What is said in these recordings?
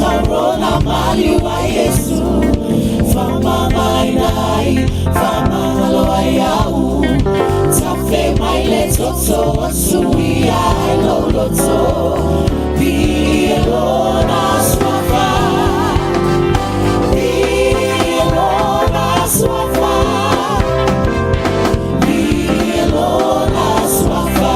Taurona mali wa Yesu Fama mainai Fama haloa yau Tafe maile toto Suia elo loto Bielona swafa Bielona swafa Bielona swafa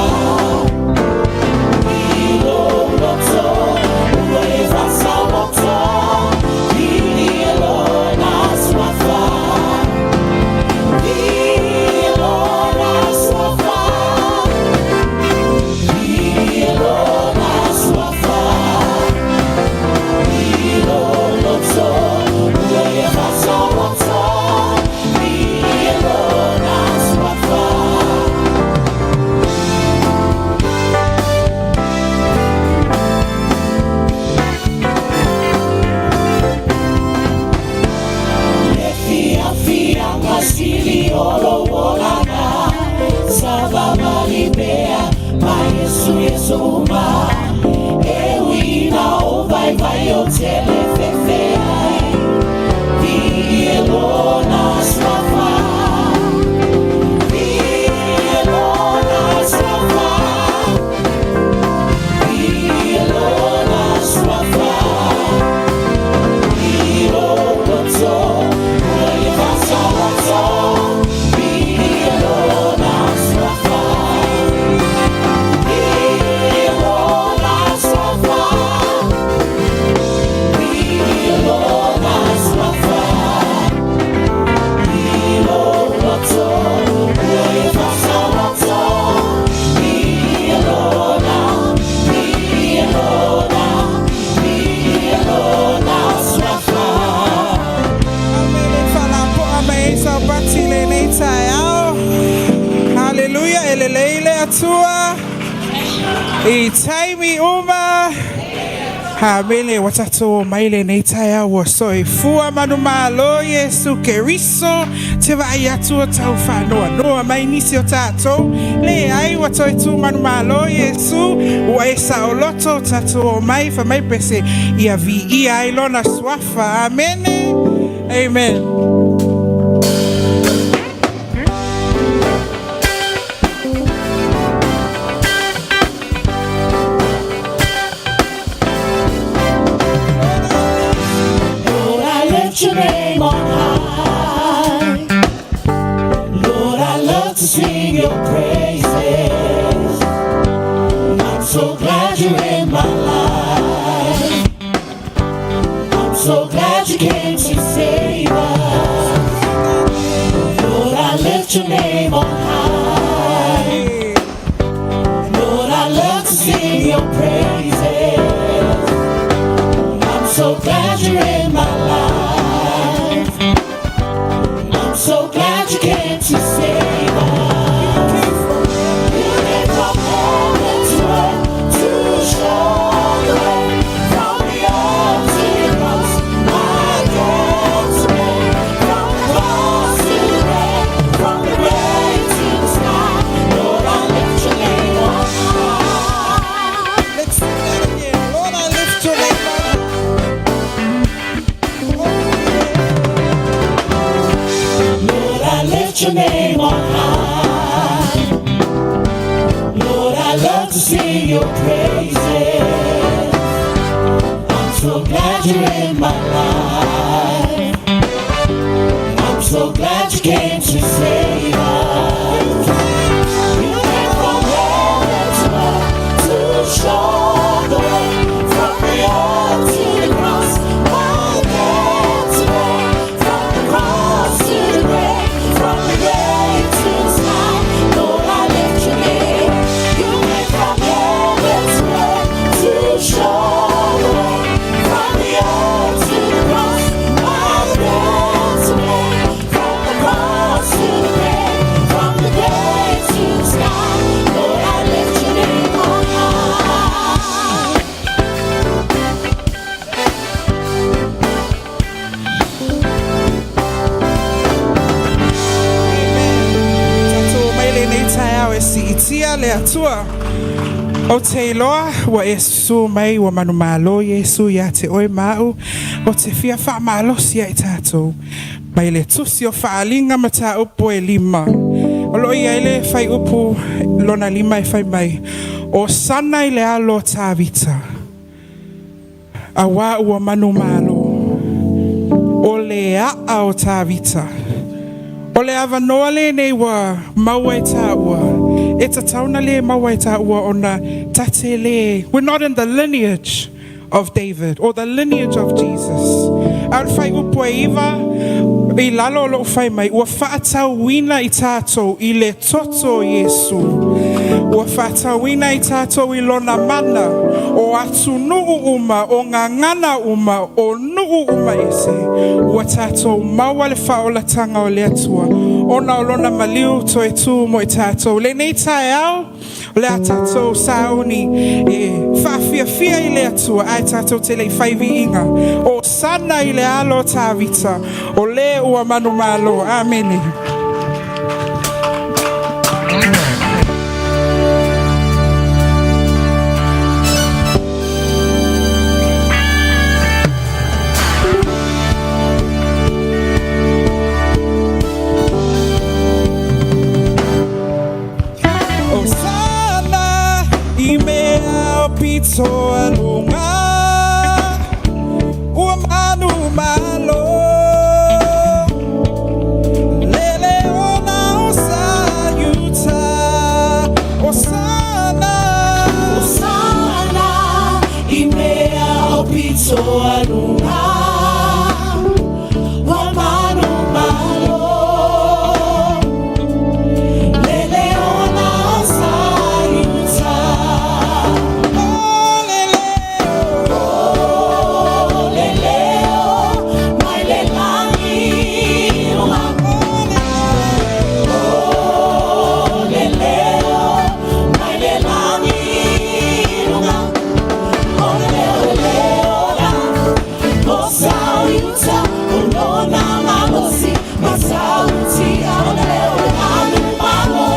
Taimi uma Hamele watato maile neitaya wasoi fua manumalo Yesu Keriso Teva ayatu taufano noa mainisi otato Le ai watoi tu manumalo Yesu Waesa oloto tato mai fa mai pese Ia vi ia ilona swafa Amene Amen. Your name on high, Lord, I love to sing your praises. I'm so glad you're in my life. I'm so glad you came to save us. Lord, I lift your name on high. Lord, I love to sing your praises. I'm so glad you're in my life. So glad you came to save us. You came from heaven to earth to show the way. From the earth to the cross, my debt to pay. From the cross to the grave, from the grave to the sky. Lord, I lift your name on high. Let's sing that again. Lord, I lift your name on high. Lift your name on high. Lord, I love to sing your praises. I'm so glad you're in my life. I'm so glad you came to save us. You came from heaven to earth to show the way. From the earth to the cross, my debt to pay. From the cross to the grave. From the grave to the sky, Lord, I lift your name. You came from heaven to earth to show the way. From the earth to the cross, my debt to pay. From the cross to the grave, from the grave to the sky, Lord, I lift your name on high. Tato maile neitaya wesi itia le atua O te loa wa Yesu mai wa manu malo Yesu ya te oe mau o te fia wha malosia I tātou mai le tusi o whaalinga ma tā upo e lima o lo ia ele whai upu lona lima e whai mai o sana I le alo tā vita a wā ua manu malo o le a o tā vita o le awa noa le nei wa maua e tā ua e ta tauna le maua e tā ua ona tate le. We're not in the lineage of David or the lineage of Jesus. Au whai upo e iwa I lalo lo whai mai ua whaatau wina I tātou I le toto Yesu ua whaatau wina I tātou I lona mana o atu nuu uma o ngā ngana uma o nuu uma ese ua tātou maua le whaolatanga o le atua ona o lona maliu to e tū mo I tātou le nei tae au le a tātou sauni e whaafia fia I le atua ai tātou te le whaivi inga o sana I le alo tā vita o le ua manu malo. Amen. Osana I mea o pito alunga ua manu malo So alunga wa manu malo lele ona sayuta oh lele mai le langi oh lele mai le langi Sauta, olona malosi, masauti, aoleo, anu malo,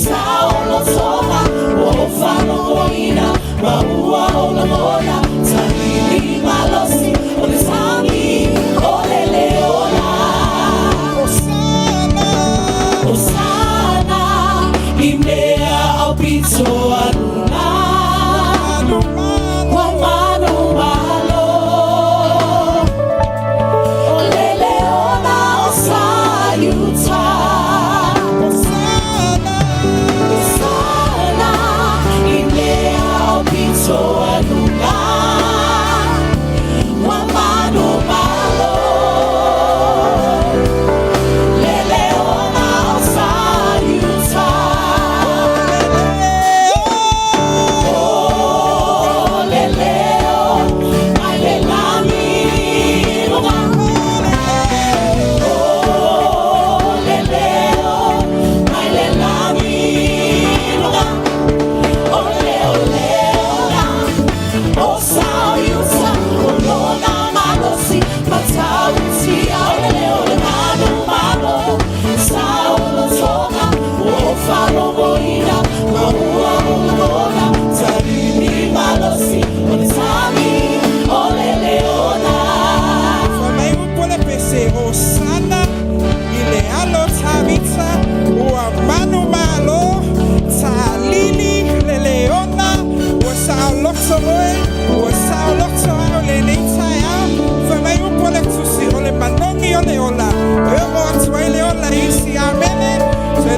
saulo tola, ofano oina, maua ola mola, tanili malosi, olisani, olele ola. Osana, Osana, imea au pito aluna, wa manu malo.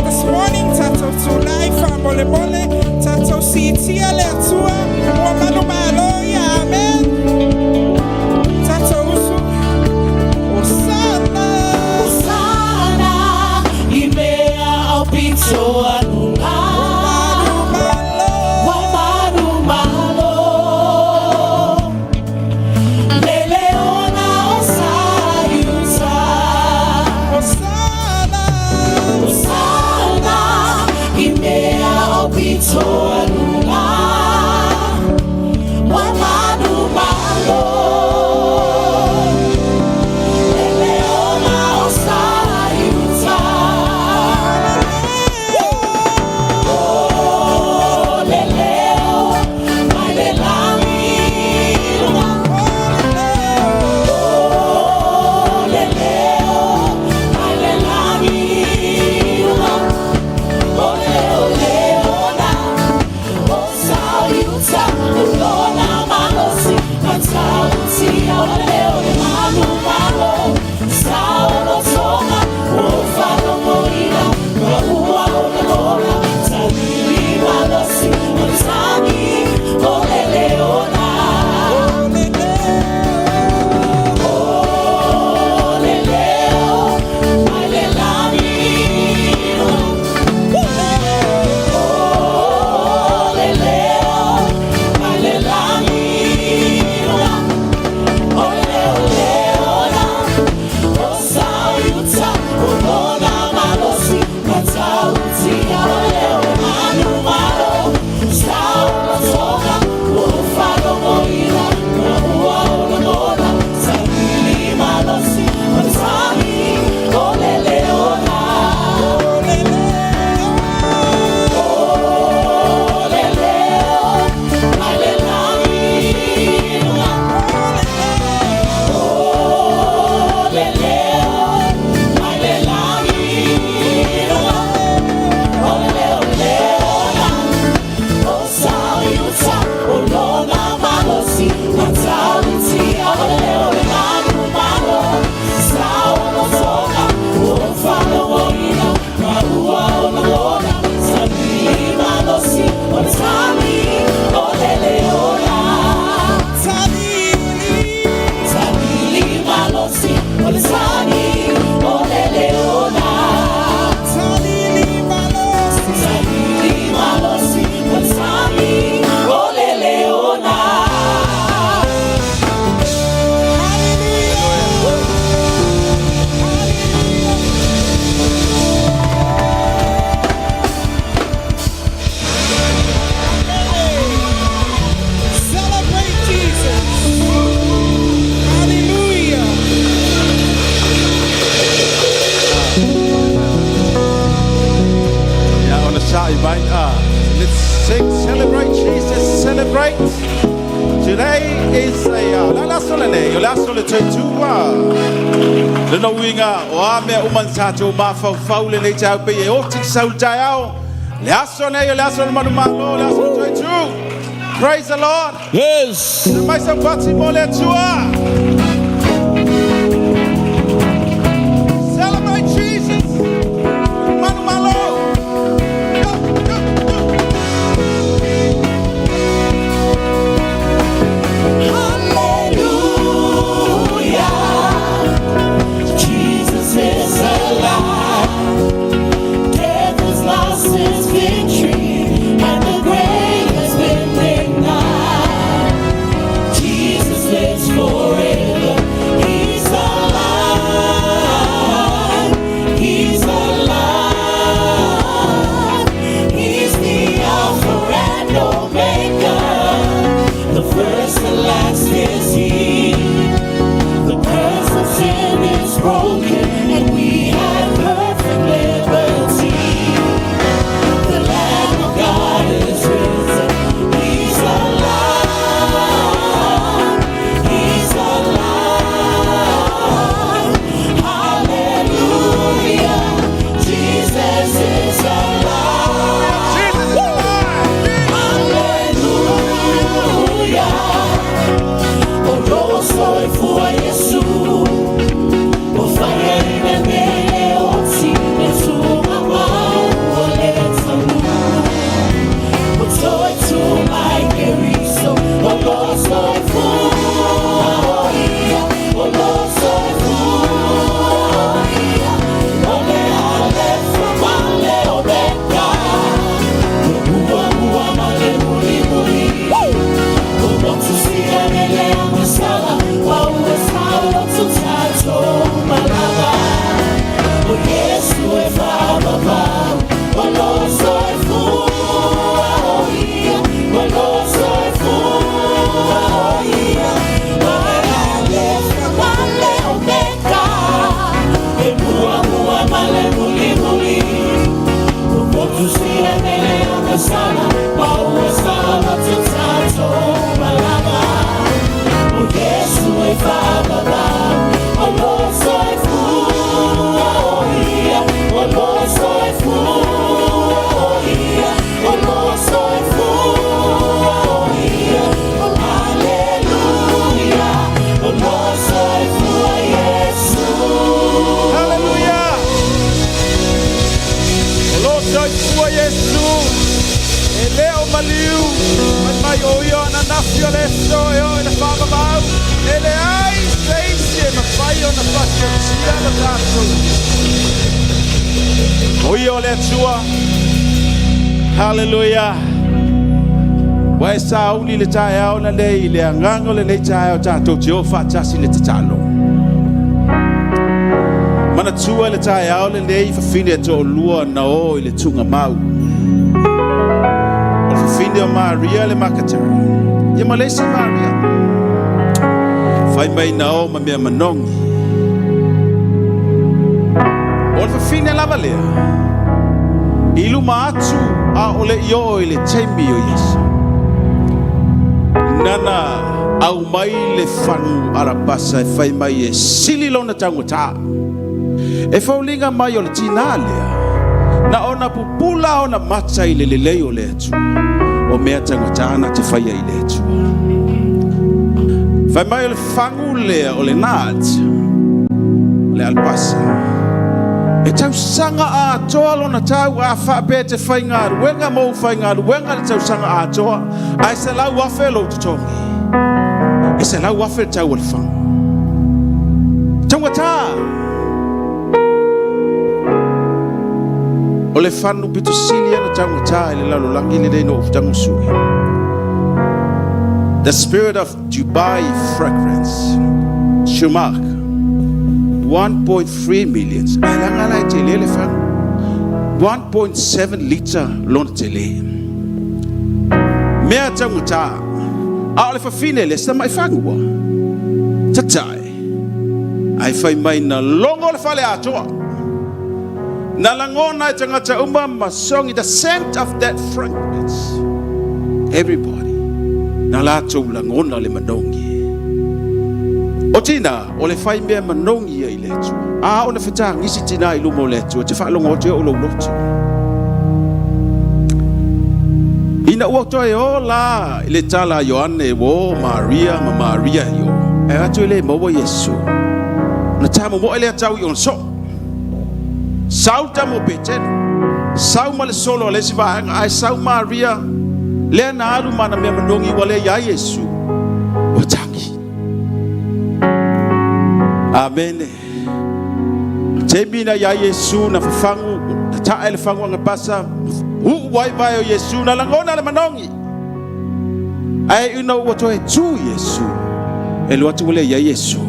This morning, Tato Tulai, Famole Mole, Tato Sitia Letua, Wamanu Malo, Amen. Tato Usu, Osana, Osana, Imea Opito Anula, Wamanu Malo, Leleona Osayuta, Osana, Osana. Imea opito alunga Today is a last holiday, your last holiday too. The knowinga, or me umansato, Mafa, Foul, and H. L. B. Otic Soul Jail. Last one, last one, Madumalo, last one, too. Praise the Lord. Yes. Myself, Patsy Mole, celebrate Jesus. Madumalo. Hallelujah. Why sa uli le tayo na le ile angango le tayo tato Jehova tasi le tatalo. Mana tua le tayo le fafine to lua na o ile tunga mau. Fafine Maria le makatera. Ye malesi Maria. Fai mai na o ma me manongi. O fafine lavalea. Ilu maatu a ole yo ile temi yo Yesu. Nana au mai le fanu arabasa fai mai e sili lona tangota. E faulinga mai o le tinalea. Na ona pupula ona matsa ile lele o le tu. O mea tangota na te fai ile tu. Fai mai o le fangu lea o le naat. Le albasa. E tau sanga a toa lona tau a whape te whainga ruenga mou whainga ruenga le tau sanga a toa a se lau wafe lo tutongi e se lau wafe tau al whang tangata o le whanu pitu silia na tangata e le lalo langi le reino of tangusui. The spirit of Dubai fragrance Shumak 1.3 million. 1.7 liter lona tele. Mea tanguta. A le fafine le sa mai fangua. Tatai. Ai fai mai na longo le fale atoa. Na langona tangata umba masongi the scent of that fragrance. Everybody na latou lagona o le manongi. O tina o le fai mea manongi ai le atua. A ona fetagisi tina i luma o le atua te faalogo atu o lou loto. Ina ua toe o la i le tala Ioane o Maria ma Maria i o. E atu i le maua Iesu. Na tamo mo ele atau i on so. Sau tamo petene. Sau ma le solo le si vaenga ai sau Maria. Le na alu mana mea manongi wa le ia Iesu. O tangi. Amen. Te mina ia Iesu na fafangu. Na taa ele fangu anga pasa. Wai vai o Iesu na langona le manongi. Ai una ua toe tu Iesu. E lua tu le ia Iesu.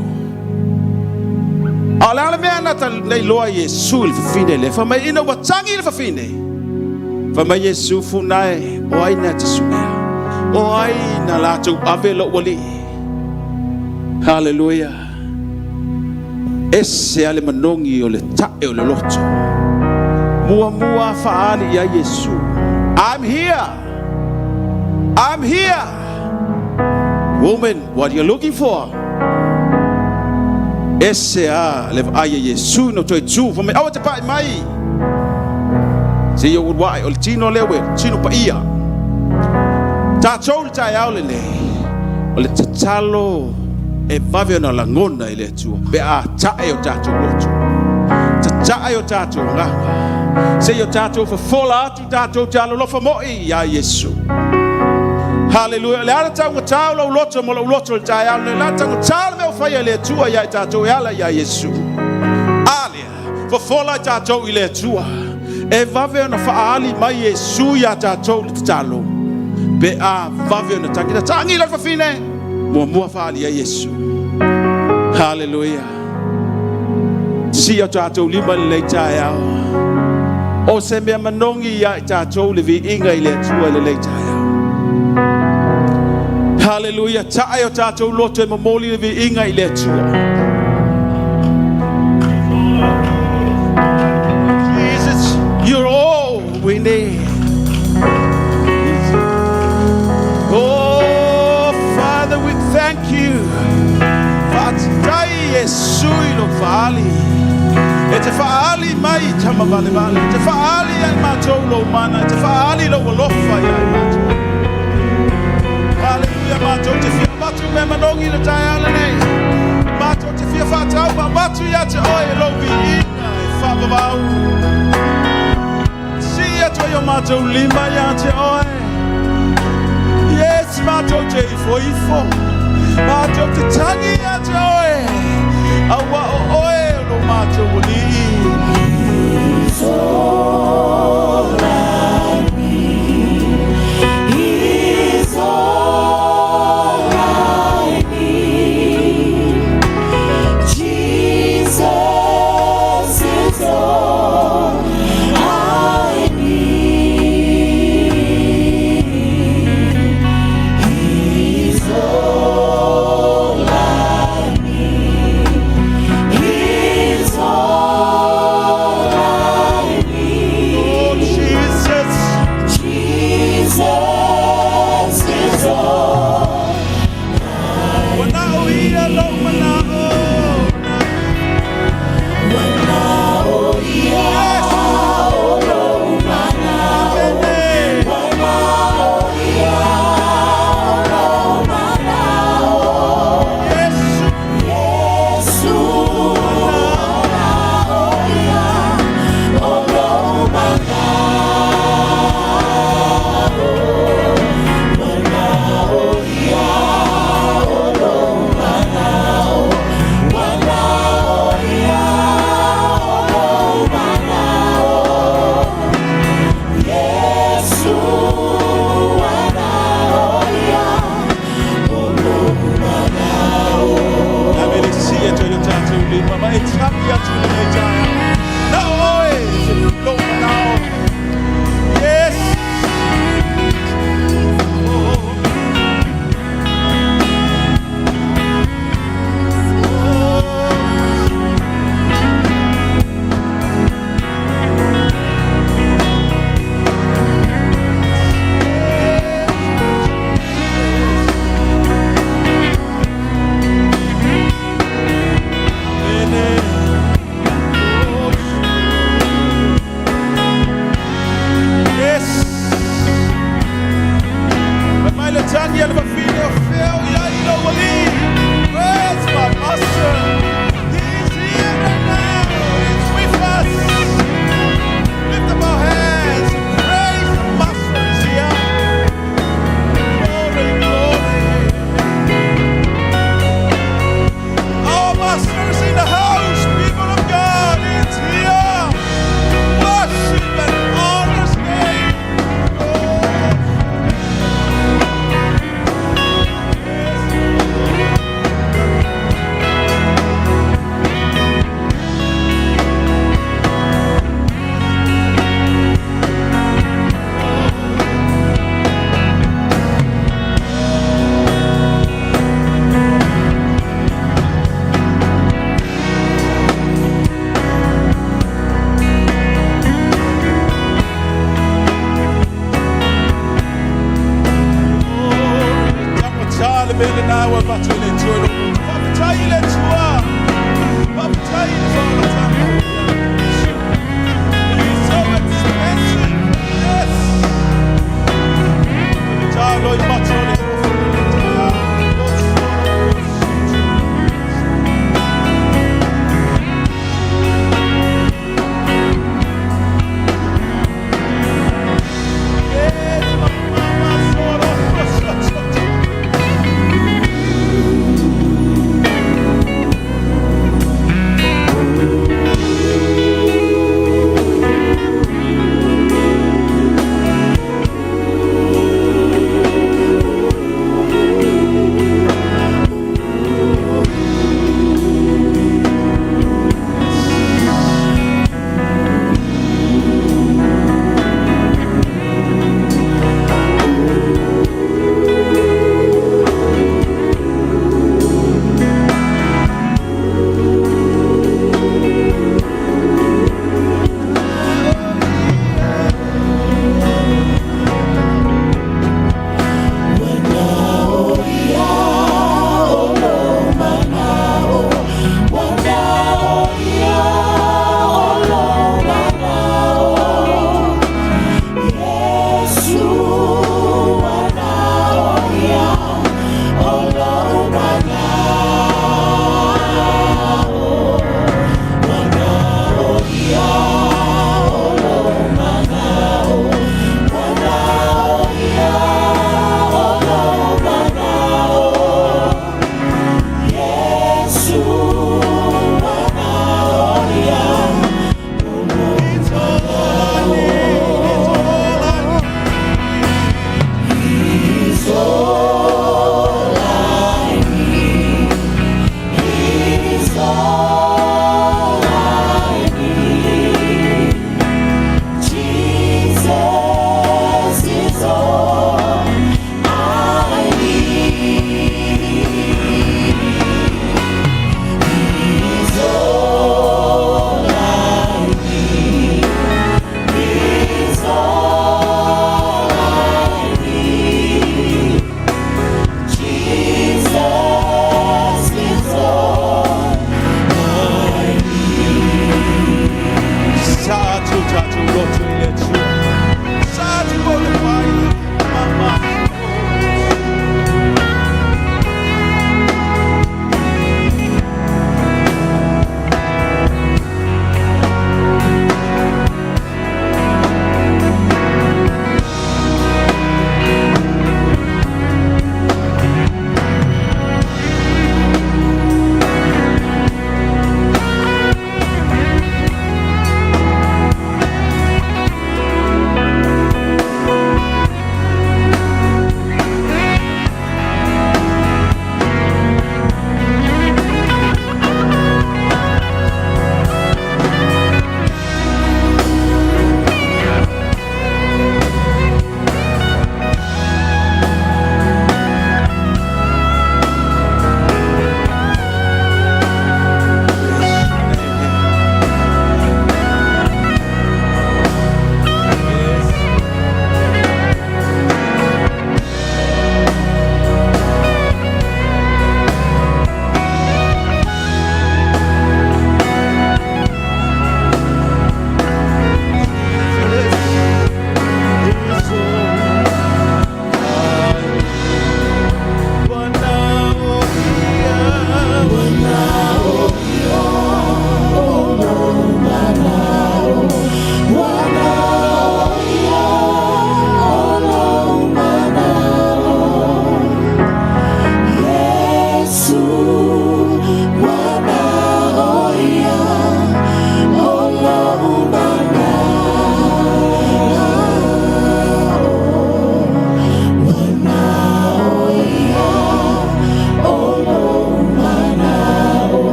Ala mea na ta nei loa Iesu il fafine le. Fa mai ina ua tangi il fafine. Fa mai Iesu funae o aina te sumea. O aina latu ave lo wali. Hallelujah. Ese ale manongi o le tae o le loto. Mua faali ya Yesu. I'm here. I'm here. Woman, what are you looking for? Ese le aya Yesu no toi tu for me. Awa te pai mai. Se yo wai ol tino lewe, tino pa ia. Ta tol tai aule le. Ole tatalo e vave na langona ile tu. Be a tae o tatu lotu. Tae o tatu nganga. Se yo tato for fola tu tato talo lo for moi ya Yesu. Hallelujah. Le ala tau tau lo loto mo lo loto tai al le la tau tau me fa le tua ya tato ya ya Yesu. Alia for fola tato ile tua. E vave na fa ali mai Yesu ya tato talo. Be a vave na tangi tangi la fa fine. Mo fa ali ya Yesu. Hallelujah. Si yo tato lima le tai ya. O se mea manongi ya tatou le vi inga i le atua le leitaya. Hallelujah. Tae o tatou loto e mamoli le vi inga i le atua. Jesus, you're all we need. Oh, Father, we thank you. Fatai Yesu ilo fali. E te faali mai tama vale vale. Te faali ai matou lo mana. Te faali lo walofa ai matou. Hallelujah matou te fia matou me manongi le tai ala nei. Matou te fia fatau ma matou ya te oe lo vi ina e whabawau. Si ya to yo matou lima ya te oe. Yes matou te ifo. Matou te tangi ya te oe. Awa o oe. He's all I need. He's all I need. Jesus is all I need. He's all I need. le bele na wa patu le tuo. Papatai le tua. Papatai le whamatanga. He's so expensive. Yes. Talo I patu le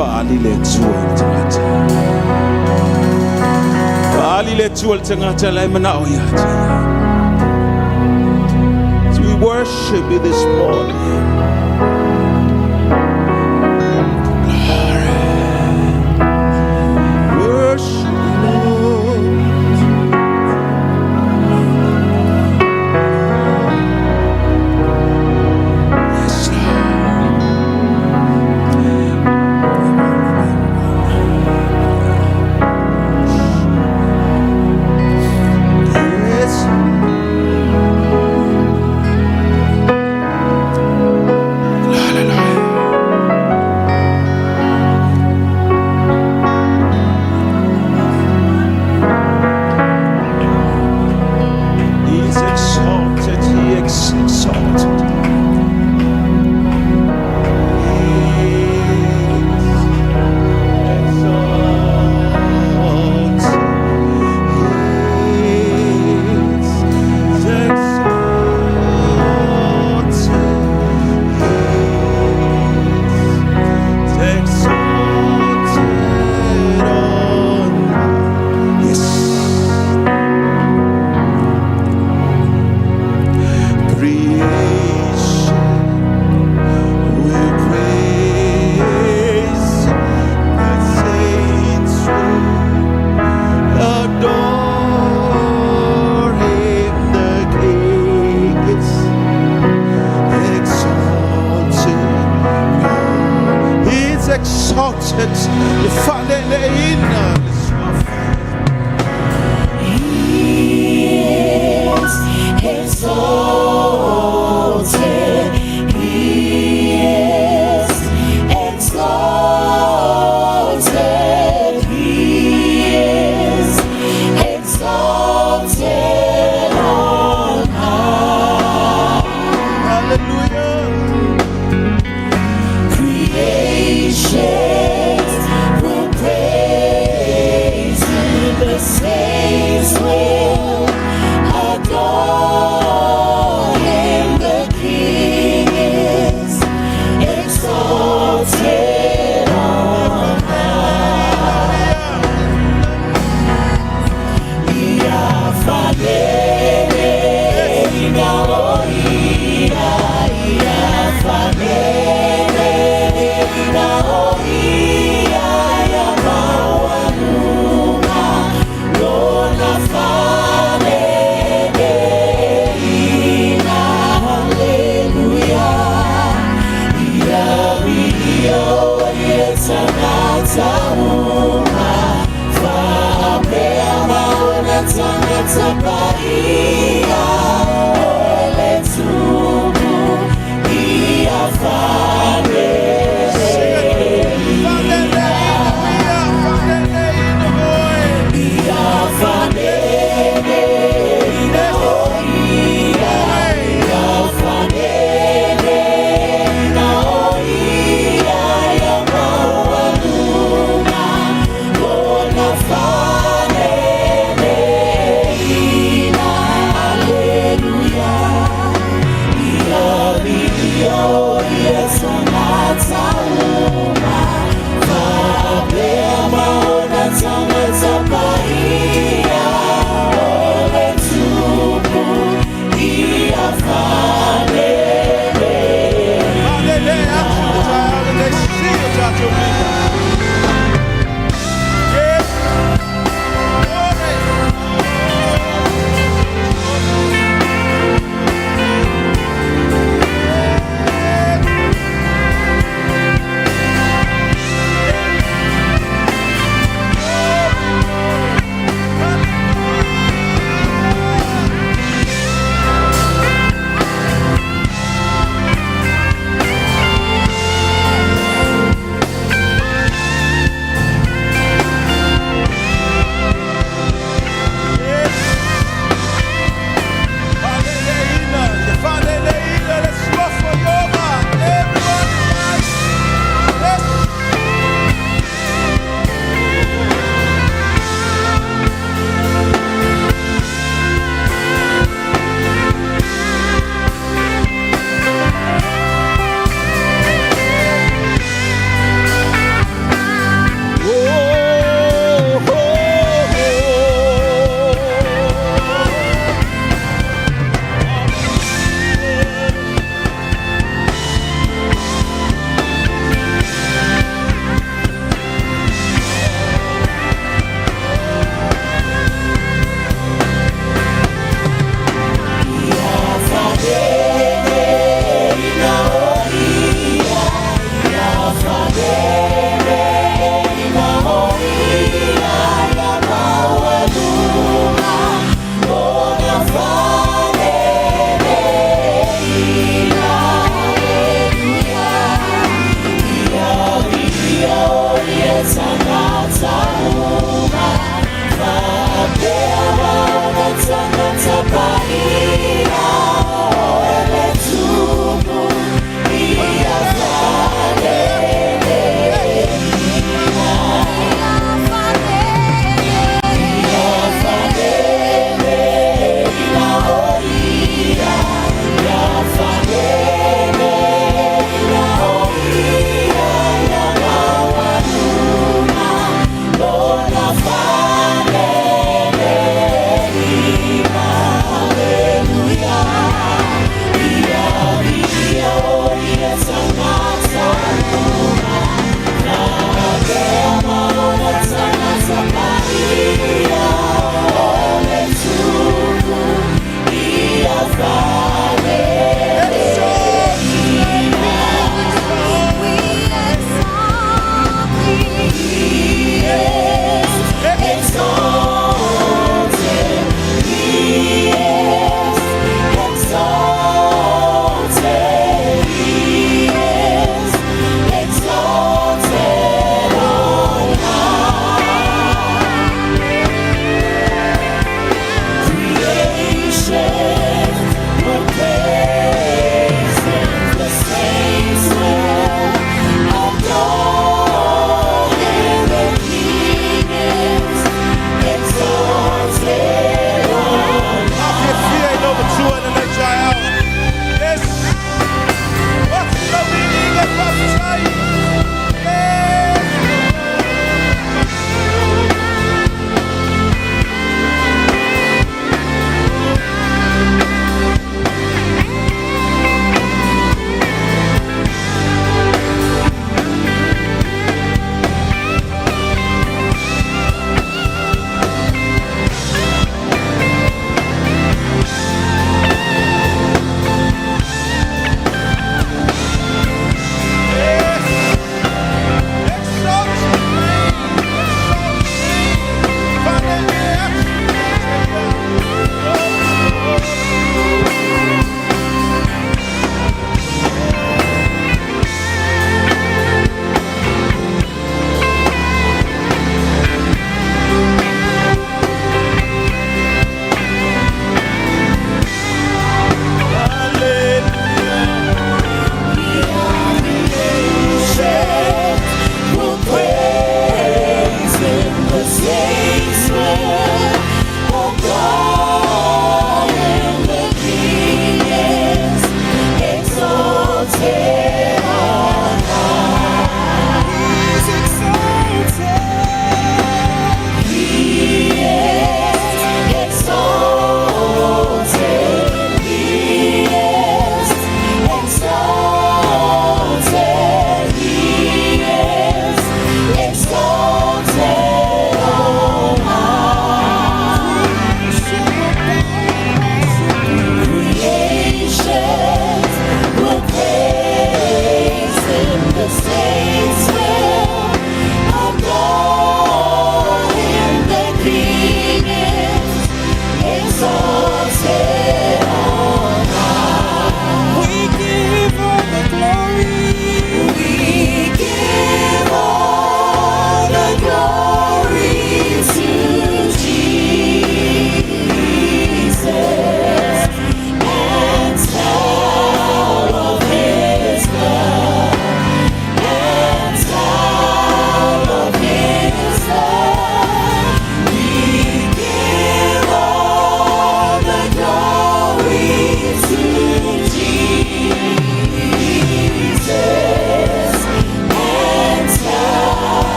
faali le tua le tangata. Faali le tua le tangata lai mana o ia te ia. So we worship you this morning.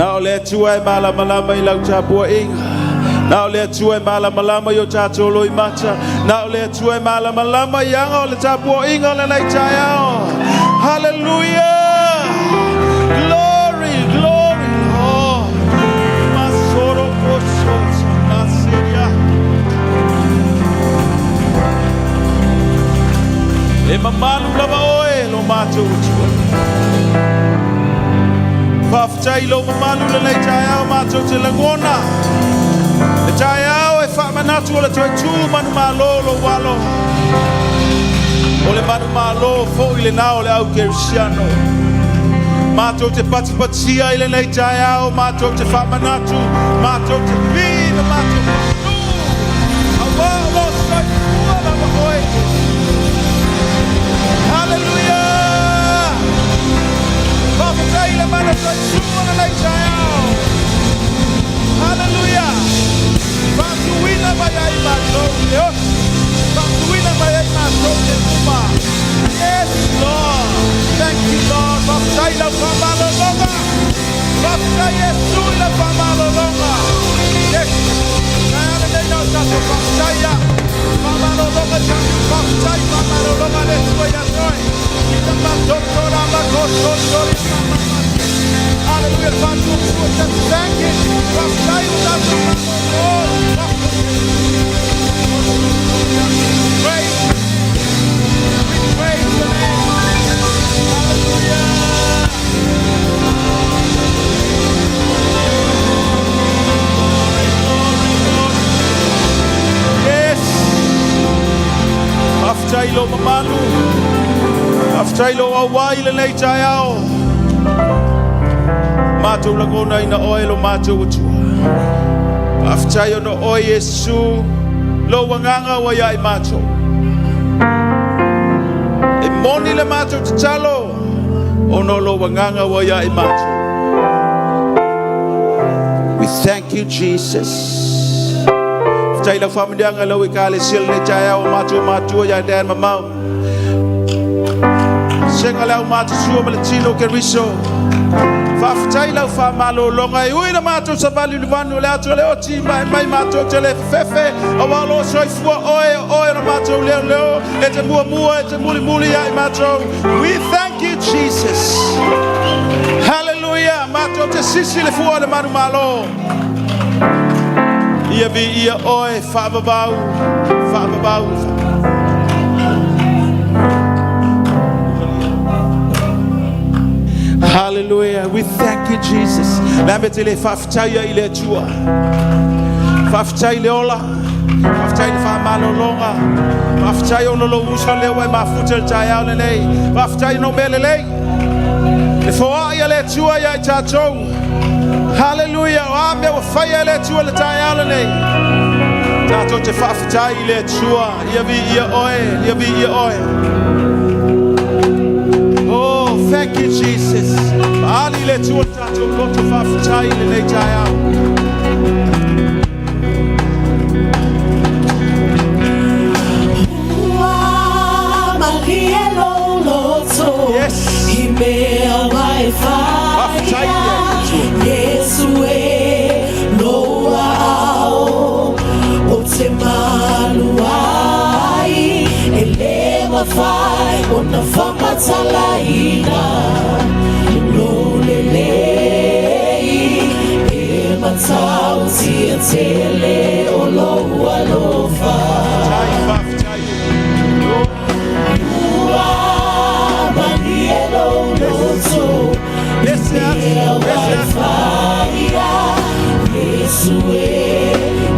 Na ole tua e malama I lau tapua inga. Na ole tua e malama yo tatolo I mata. Na ole tua e malama yanga ole tapua inga le nei taiao. Hallelujah. Glory, glory, Lord. Masoro koso nasiria. E mamalu lava oe lo mato tua. Whaftai lo mamalu le nei taiao mato te langona. Le taiao e whamanatu o le toi tū manu malolo walo. O le manu malo fo I le nao le au kerisiano. Mato te patipatia I le nei taiao, mato te whamanatu, mato te pina, mato te awa lo sai kua lava oe. Hallelujah! Whaftai le mana toi tū le nei taiao. Hallelujah! Whatuina mai ai mato le osi. Whatuina mai ai mato le uma. Yes, Lord. Thank you, Lord. Whaftai lau whamalo longa. Whaftai Yesu I lau whamalo longa. Yes. Kaya nei nau tato whaftai ya. Whamalo longa tato whaftai whamalo longa le tua ya toi. Ita matoto rama koto tori mama. Hallelujah. Whatu tua tato thank you. Whaftai tato whamalo. Praise. We praise the name. Hallelujah. Yes. Aftai lo mamalu. Aftai lo awai le nei taiao. Matou lagona ina oe lo matou atua. Aftai ono oe Yesu. Lo wanganga wa ya mato. E moni le mato te talo. Ono lo wanganga wa ya mato. We thank you, Jesus. Ftai la familianga lo ikale sil ne chaya o mato ya dan mamau. Senga la mato suo malatino ke riso. Whaftai lau whamalo longa I ui na mātou sa vali luwanu le ato le oti mai mātou te le fefe a walo soi fua oe na mātou leo e te mua e te muli ai mātou. We thank you Jesus. Hallelujah. Mātou te sisi le fua le manu malo. Ia vi ia oe whaababau. Hallelujah. We thank you, Jesus. Lambetele faftaia ile tua. Faftai le ola. Faftai le famalo longa. Faftai ono lo usa le wa mafuta taya le nei. Faftai no melele. Le foa ia le tua ia tatou. Hallelujah. Ambe wa faya le tua le taya le nei. Tatou te faftai ile tua. Ia vi ia oe. Thank you, Jesus. Ali le tua tato koto whawhitai le nei tai au. Ua malie lo loto. Yes. I mea mai Whawhitai whaia. Yesu e loa au. O te malu ai. E le mawhai o na whamatalaina. Matau tia tele o loa lofa. Ua manie lo loto. Mea waifaia. Yesu e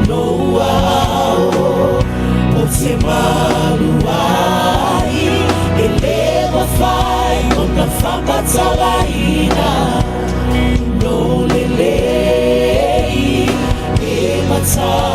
loa au. O te malu ai. E le mawhai o na whamatalaina. No lele. Matau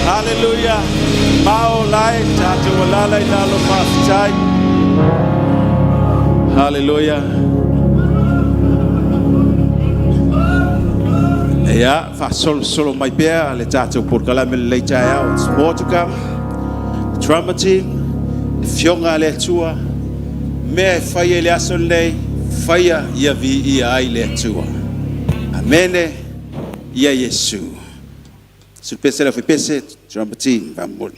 Hallelujah. Mao lai tatu walala inalo mafichai. Hallelujah. Ya, fa solo mai pia le tatu por kala me le chai. It's more to come. Drama team, fionga le tua. Me faya le asole, faya ya vi ia le tua. Amene ya Yesu. Sul pese la pese, drama team, vamos.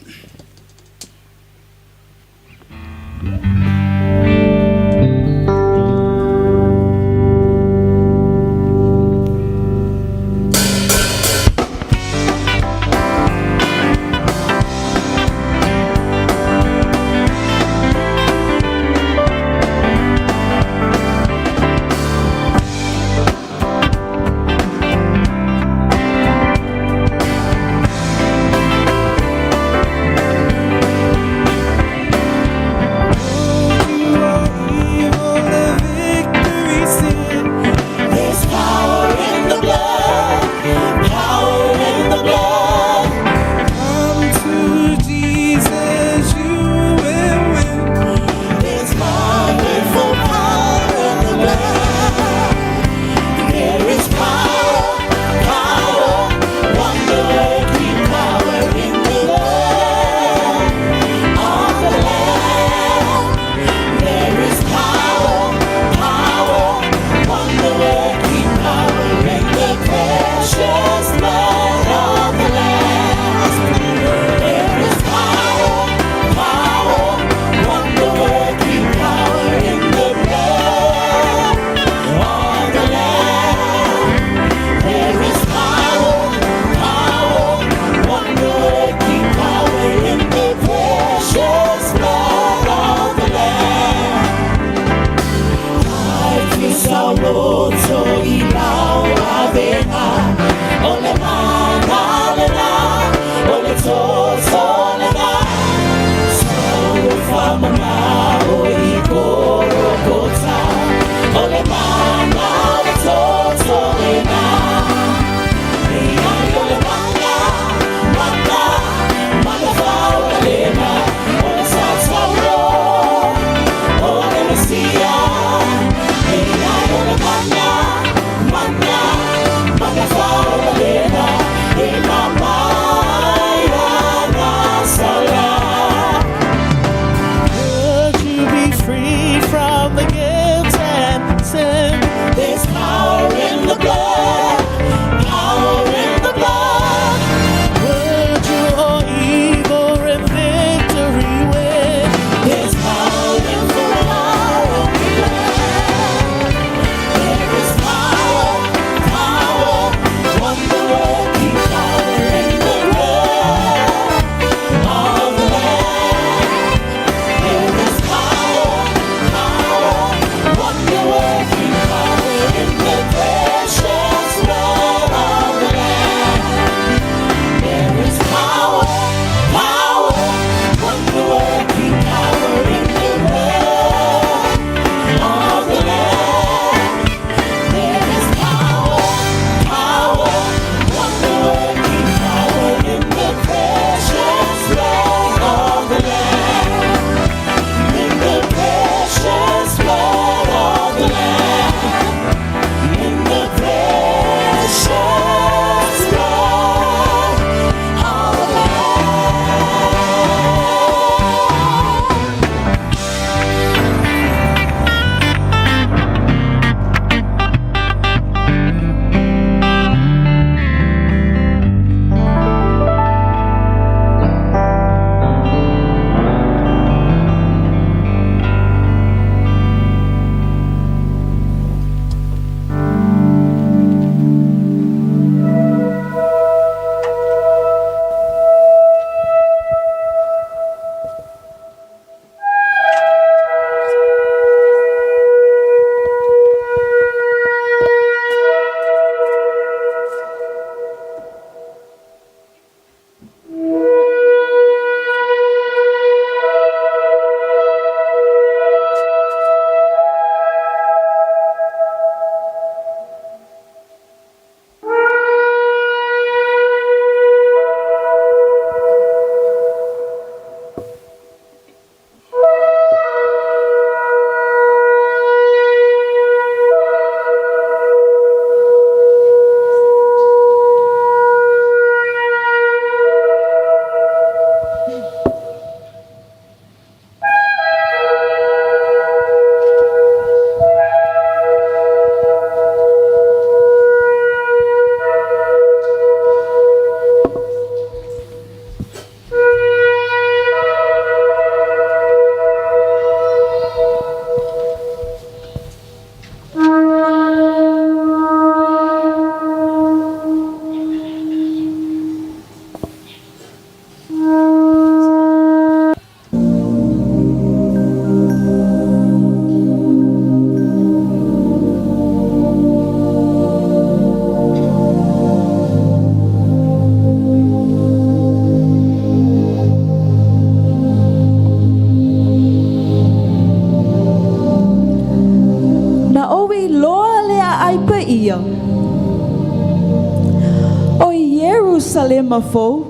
Ierusalema fou.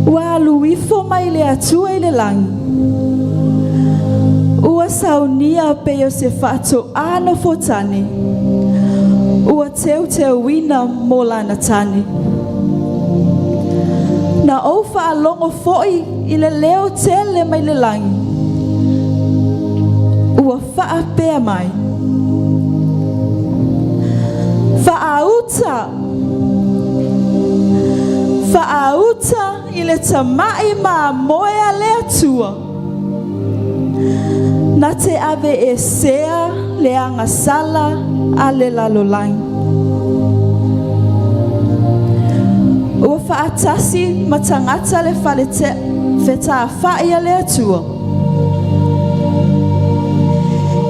Ua luifo mai le atua i le langi. Ua saunia pe o se whaato ana fotane. Ua teu wina mo lana tane. Na o whaalongo foi i le leo tele mai le langi. Ua whaapea mai. Whaauta i le tamai ma moea le atua. Na te ave e sea le angasala a le lalolangi. Ua whaatasi matangata le whalete wheta whaia le atua.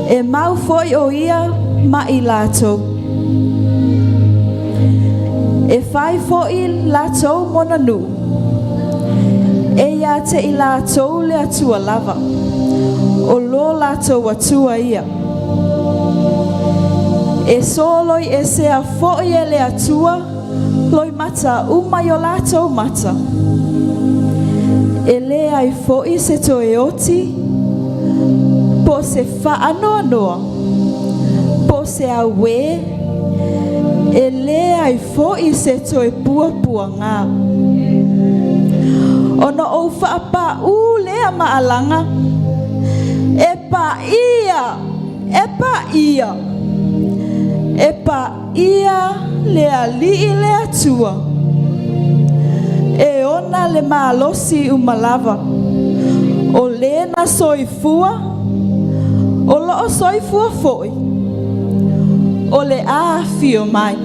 E mau foi o ia ma i lātou. E whai foi lātou mona nu. E ia te i lātou le atua lava. O lo lātou atua ia. E soloi e sea foi e le atua. Loi mata umai o lātou mata. E le ai foi se to e oti. Po se whaanoa noa. Po se awe. E le ai foi se to e pua ngā. Ono o whaapa u lea maalanga. E pa ia le ali i le atua. E ona le malosi umalava. O le na soifua. O loo soifua foi. O le a fio mai.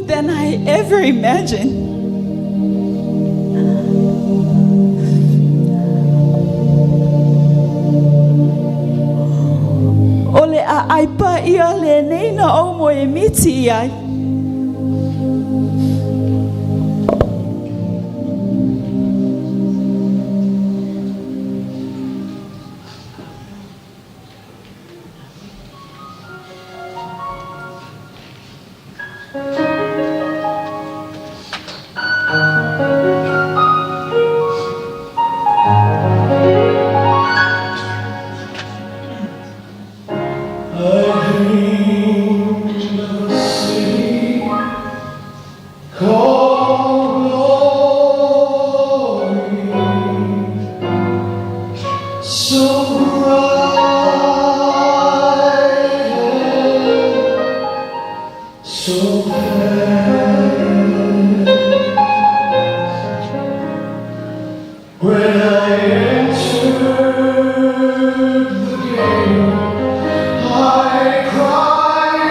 Than I ever imagined. Ole a aipa ia le neina o mo e miti ai. I cried.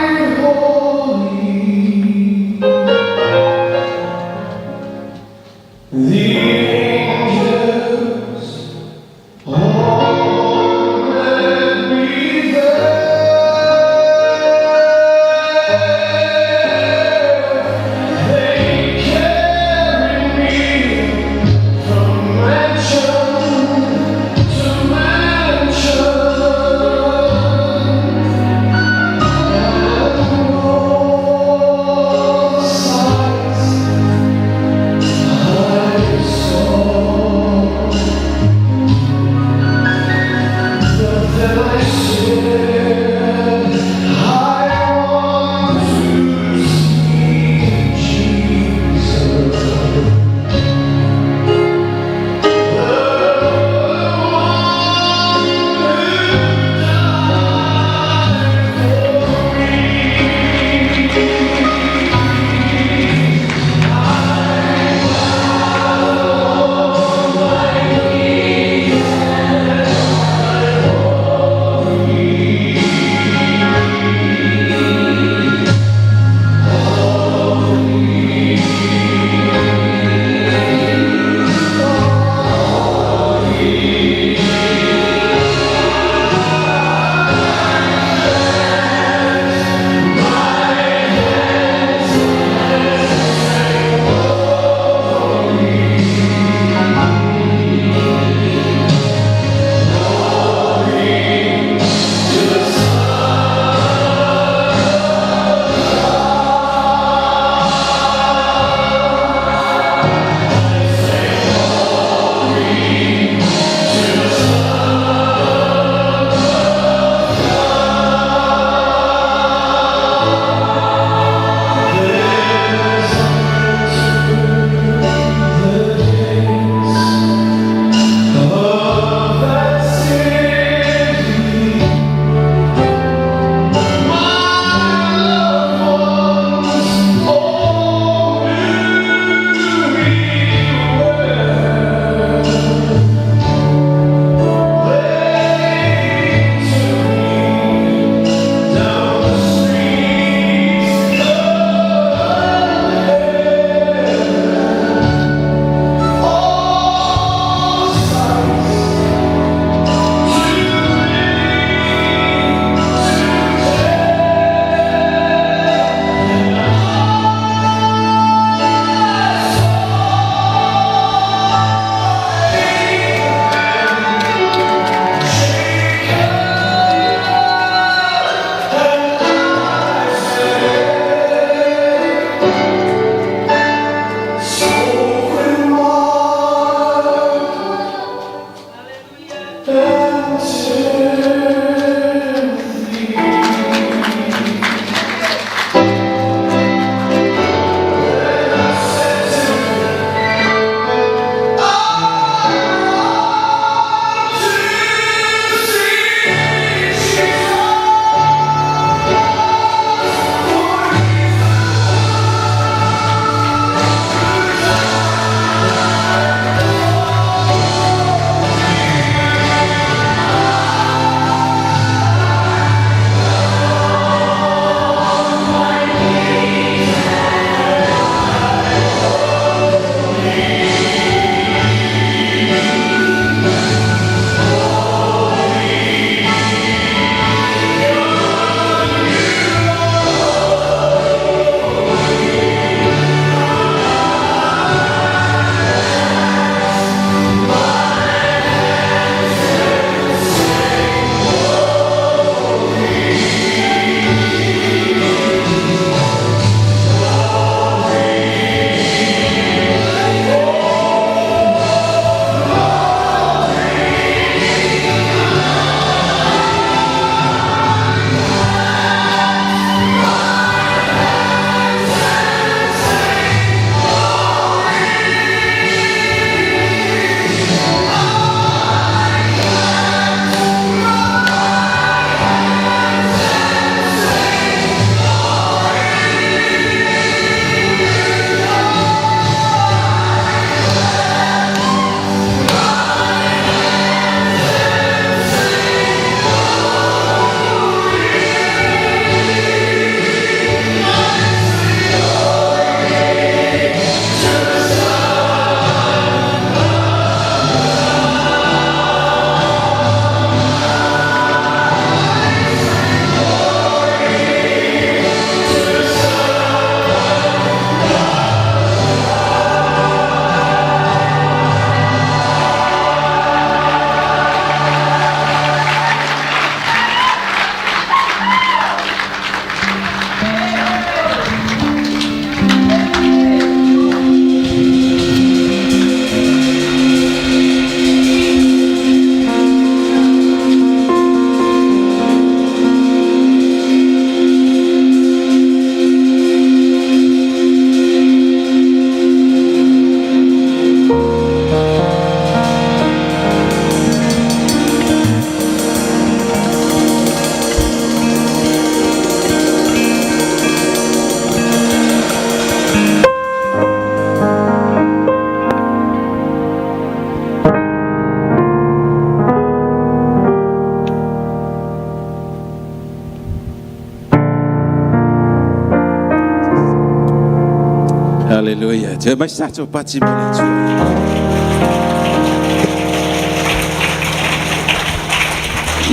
Hallelujah. Te mai sato pati mole tu.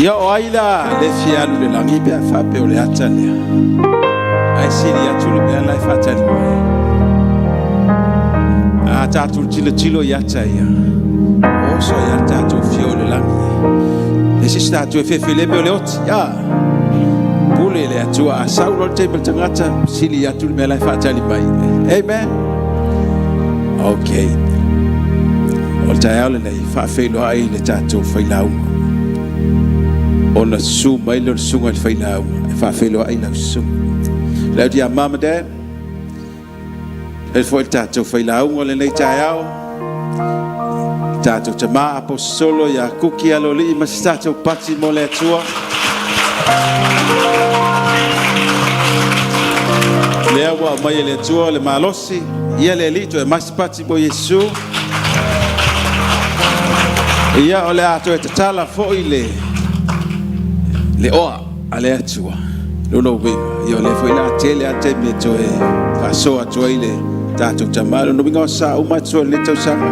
Ia o aila le fialu le langi pe fa pe o le atale. Ai siri atu le mea lai fatale mai. A tatu tilo yata ia. Oso ia tatu fio le langi. E si statu e fefele me o le oti. Ya. Pule le atua a saulo te me tangata sili atu le mea lai fatale mai. Amen. Okay. O tae le nei fa felo ai le tatu failau. Ona su mai lo sunga failau. Fa felo ai na su. Lau dia mama dad. El foi tato failau o le nei tae au. Tato te maa po solo ya kuki alo li ma tato pati mo le atua. Le awa mai le atua le malosi. Ia le lito e masipati mo Yesu. Ia o le ato e tatala fo i le oa a le atua. Luna winga. Ia o le fo i la tele a te me to e faso atua i le tato tamalo. No winga o sa uma atua le tau sanga.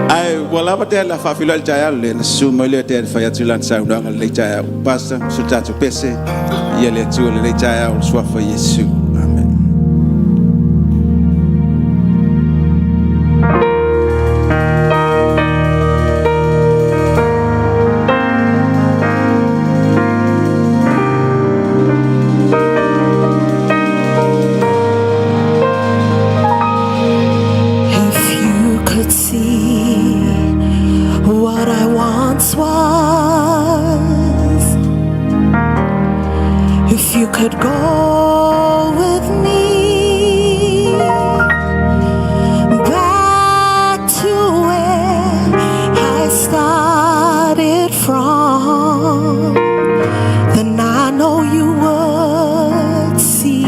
Ai, wala pa te la fafilo al jaya le na suma le te fa atu lan sa unanga le jaya pasta su tato pese. Ia le atua le jaya o sua fa Yesu. Amen. Could go with me back to where I started from, then I know you would see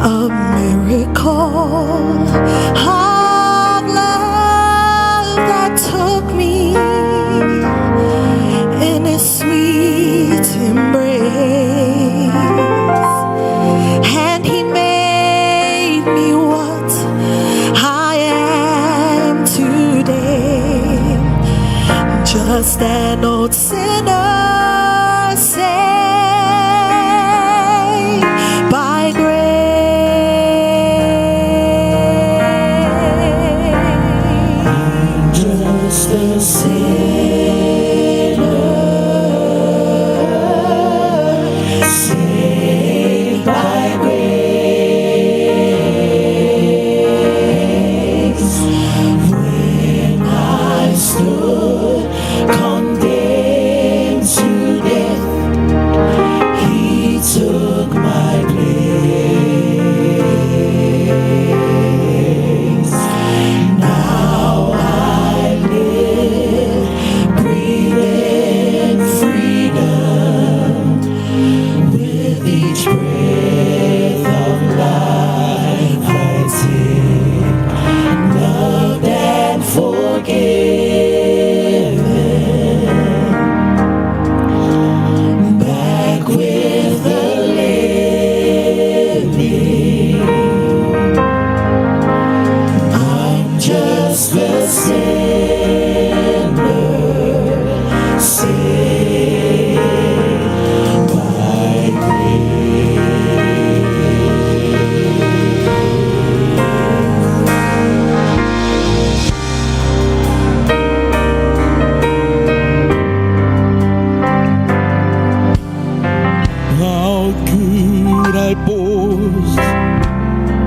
a miracle of love that took me in His sweet embrace, and He made me what I am today, just an old sinner saved by grace. Just a sinner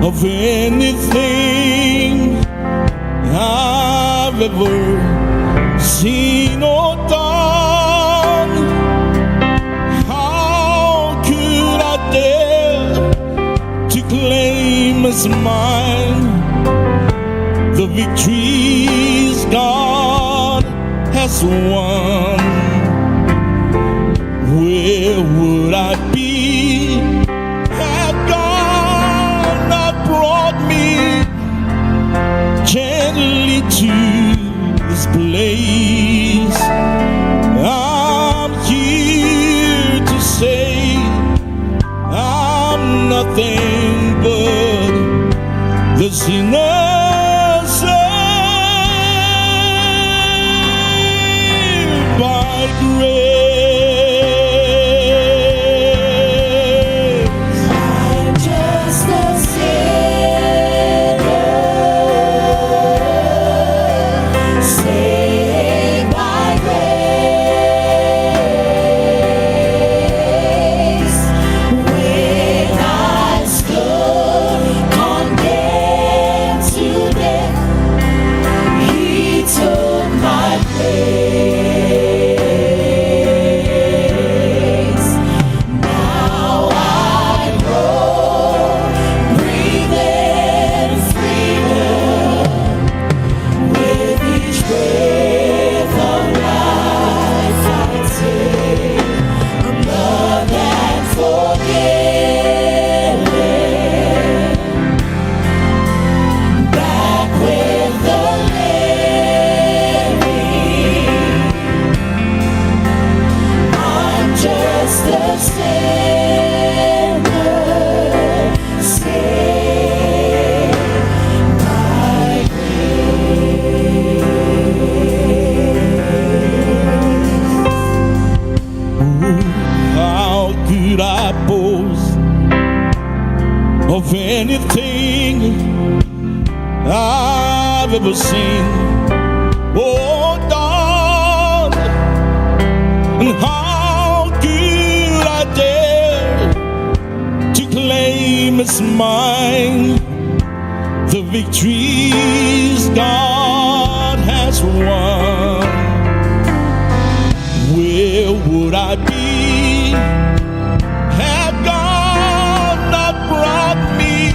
of anything I've ever seen or done. How could I dare to claim as mine the victories God has won? Where would I be had God not brought me gently to this place? I'm here to say never seen. Oh, dawn, and how could I dare to claim as mine the victories God has won? Where would I be had God not brought me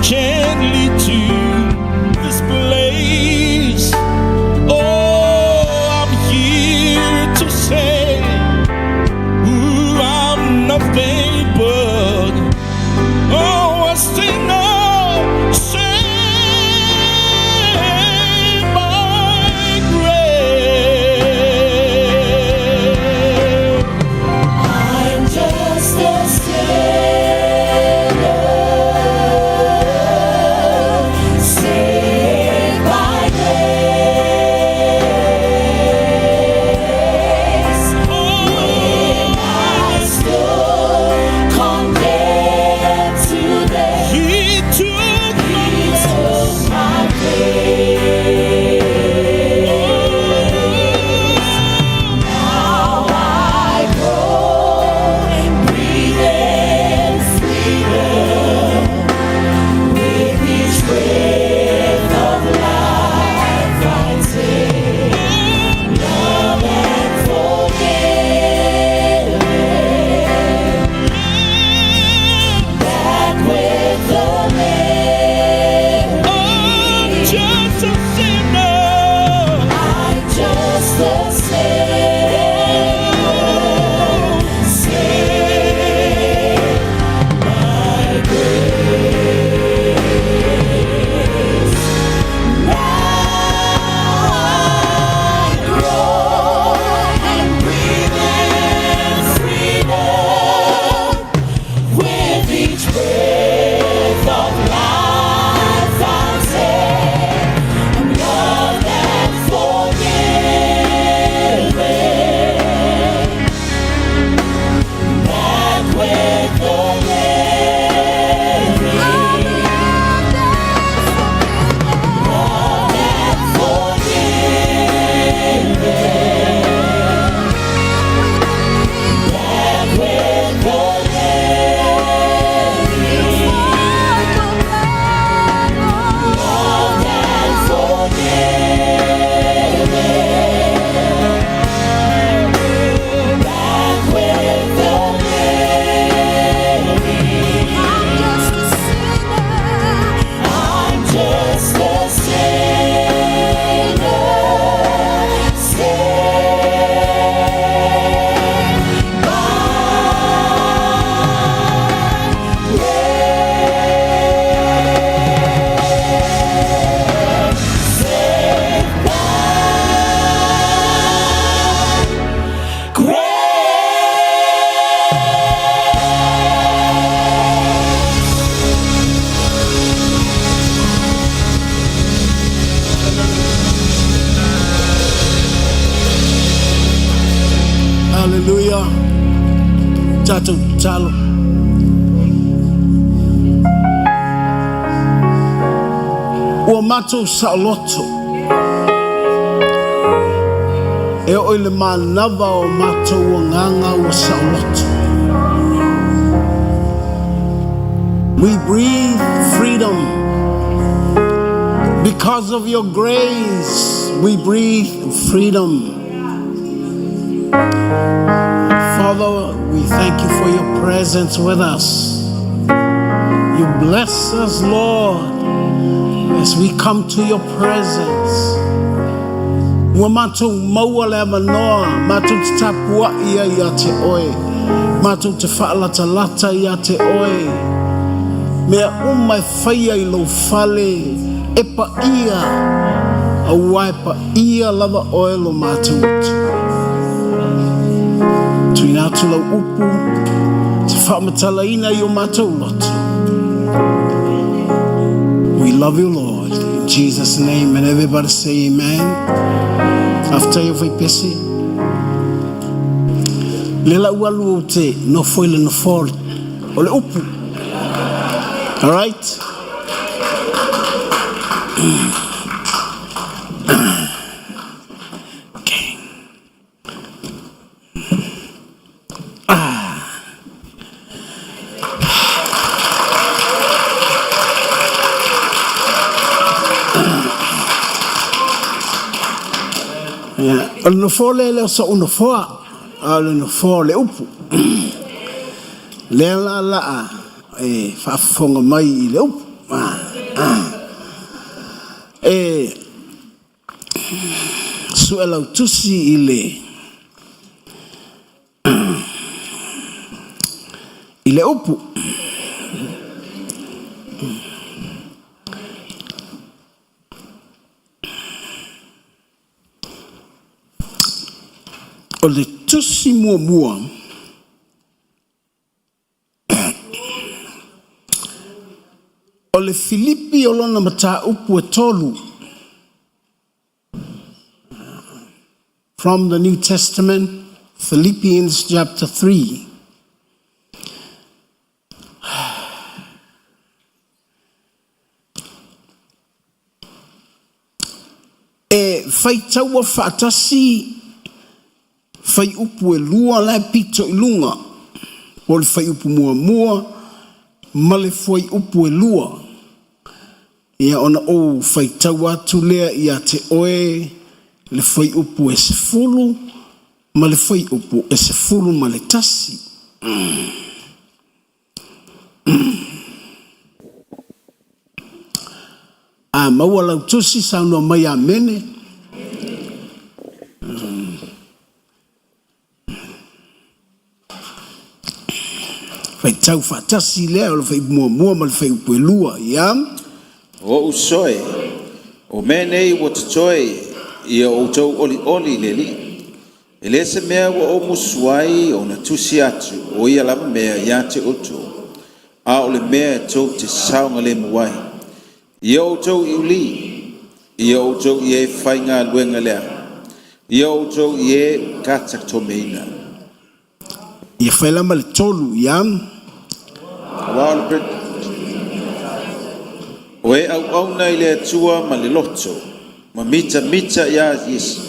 gently to this place? Oh, I'm here to say, ooh, I'm nothing but a sinner. Hallelujah. Tatu talo. Ua matou saoloto. E o le manava o matou o nganga ua saoloto. We breathe freedom. Because of your grace, we breathe freedom. Father, we thank you for your presence with us. You bless us, Lord, as we come to your presence. Matu maua le manoa, matu te tapua ia te oe, matu te whaalata lata ia te oe. Mea umai whaia I lo fale, e pa ia, a waipa ia lava oe lo matu. Tuina tu lau upu, te whaamatala ina I o matu lotu. We love you, Lord, in Jesus' name, and everybody say amen. After you pesi, lela walu te no foile no fall, ole upu. All right. O le nofo le so uno foa. Le nofo le upu. Le la whaafonga mai I le upu. Sua lau tusi I le upu. O le tusi mua o le Filipi o lona mata upu e tolu. From the New Testament, Philippians chapter 3. Fai taua whaatasi fai upu e lua lai pito I lunga. O le fai upu mua ma le fai upu e lua. Ia ona o fai taua atu lea ia te oe le fai upu e se fulu ma le fai upu e se fulu ma le tasi. Maua lau tusi saunua mai a mene. Fai tau fatasi lea o le fai mua ma le fai upu e lua. Iam? O usoe, o menei wa tatoe ia o tau oli le li. E le se mea wa o musuai o na tusi atu o ia lama mea ia te oto. A o le mea tau te saunga le muai. Ia o tau I uli, ia o tau I e whainga luenga lea. Ia o tau I e katak to meina. Ia whailama le tolu, iam? Awa le pret. O e au nei le atua ma le loto. Ma mita ia Yesu.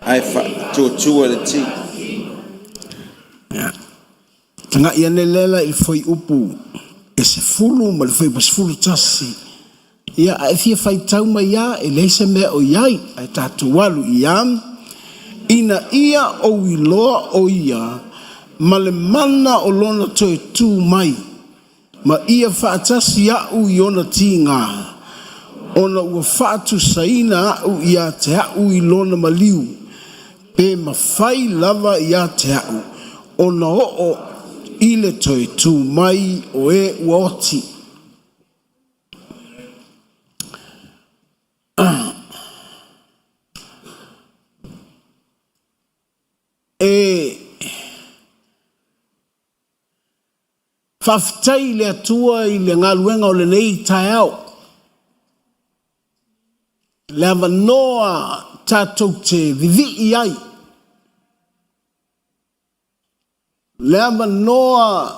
Ai fa tua le ti. Tanga ia ne lela I foi upu. E se fulu ma le foi pas fulu tasi. Ia a fia fai tau ma ia e leise mea o iai. Ai tatu walu iam. Ina ia o iloa o ia. Ma le mana o lona toe tu mai. Ma ia whaatasi au I ona ti ngā. Ona ua whaatu saina au ia te au I lona maliu. Pe ma whai lava ia te au. Ona o I le toi tu mai o e ua oti. Whaftai le atua I le ngaluenga o le nei tai au. Le ava noa tātou te vivi I ai. Le ava noa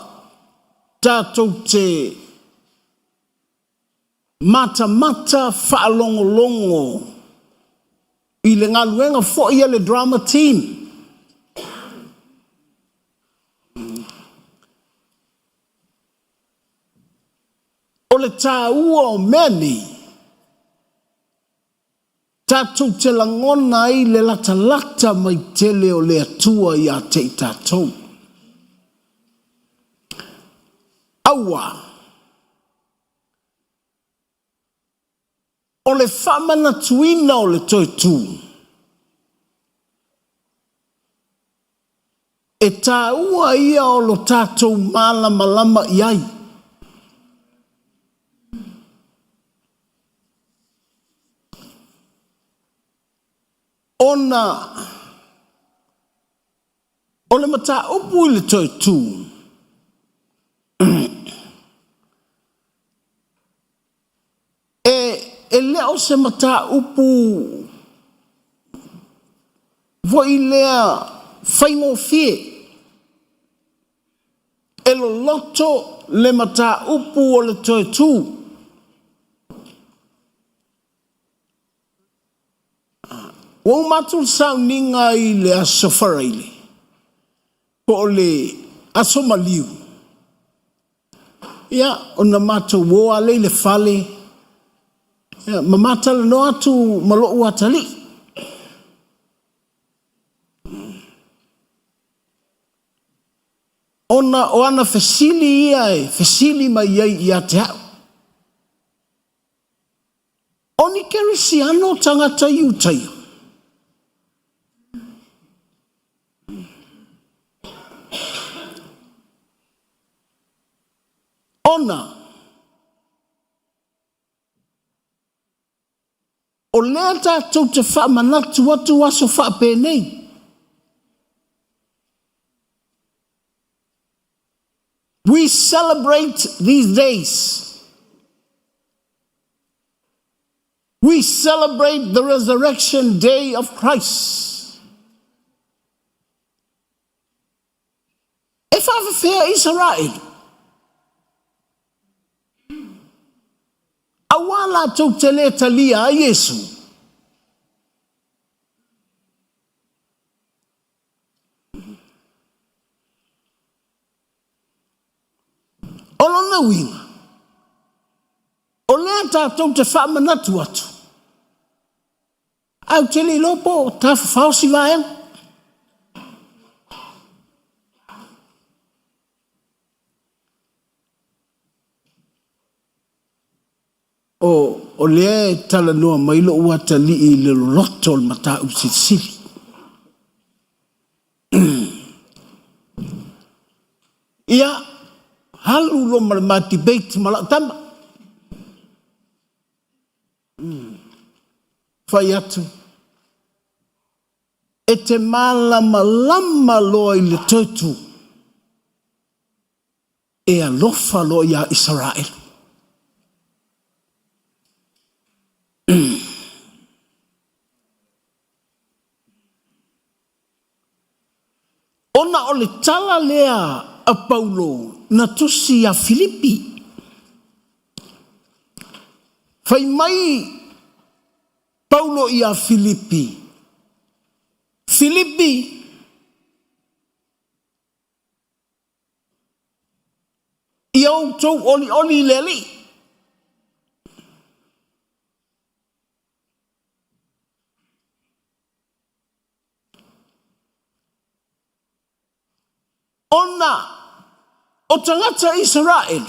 tātou te mata whaalongolongo I le ngaluenga fo ia le drama team. O le tāua o meni, tātou te langona I le lata mai tele o le atua I a te I tātou. Aua, o le whamana tuina o le toi tū. E tāua ia o lo tātou malama I ai. Ona o le mata upu I le toi tū. E leo se mata upu vo I lea whaingo fie. E lo loto le mata upu o le toi tū. O matul sauninga I le asofaraile. Po le asomaliu. Ia, ona mato woa le fale. Ia, mamata le no atu malo uatali. ona o ana fesili ia e fesili mai ia te hau. Oni kerisiano tangata iutaio. Ona o lea tātou te whaamanatu atu aso whaapenei. We celebrate these days. We celebrate the resurrection day of Christ. If I've fair Israel, awala tau te le talia a Yesu. Olona winga. O lea tātou te whaamanatu atu. Au te li lopo, tā whawsi vaen. O lea tala noa mailo ua ta li I le roto o mata usisili. Ia, halu lo ma debate malak tamba. Whai atu. E te malama lama loa I le tautu. E alofa loa ia Israel. Ona o le tala lea a Paulo na tusi a Filipi. Whai mai Paulo I a Filipi. Filipi I au tau oli leli. Ona o tangata Israel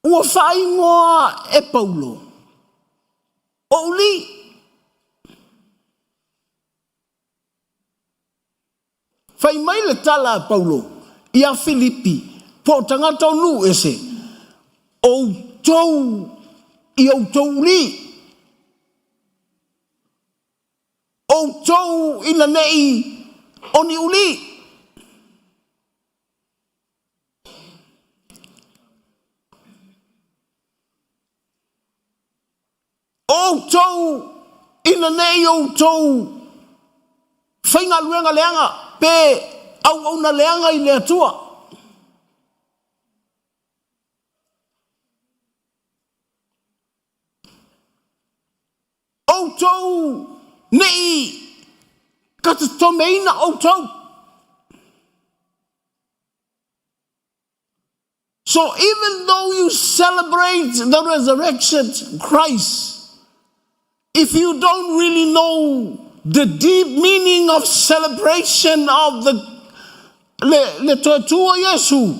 ua whaingoa e Paulo. O uli whai mai le tala a Paulo I a Filipi po tangata o nu ese o tau I au tau uli o tau ina nei oni uli. O tau ina nei o tau whainga luenga leanga pe au na leanga I le atua. O tau nei kata tomeina o tau. So even though you celebrate the resurrection of Christ, if you don't really know the deep meaning of celebration of the le totua Yesu,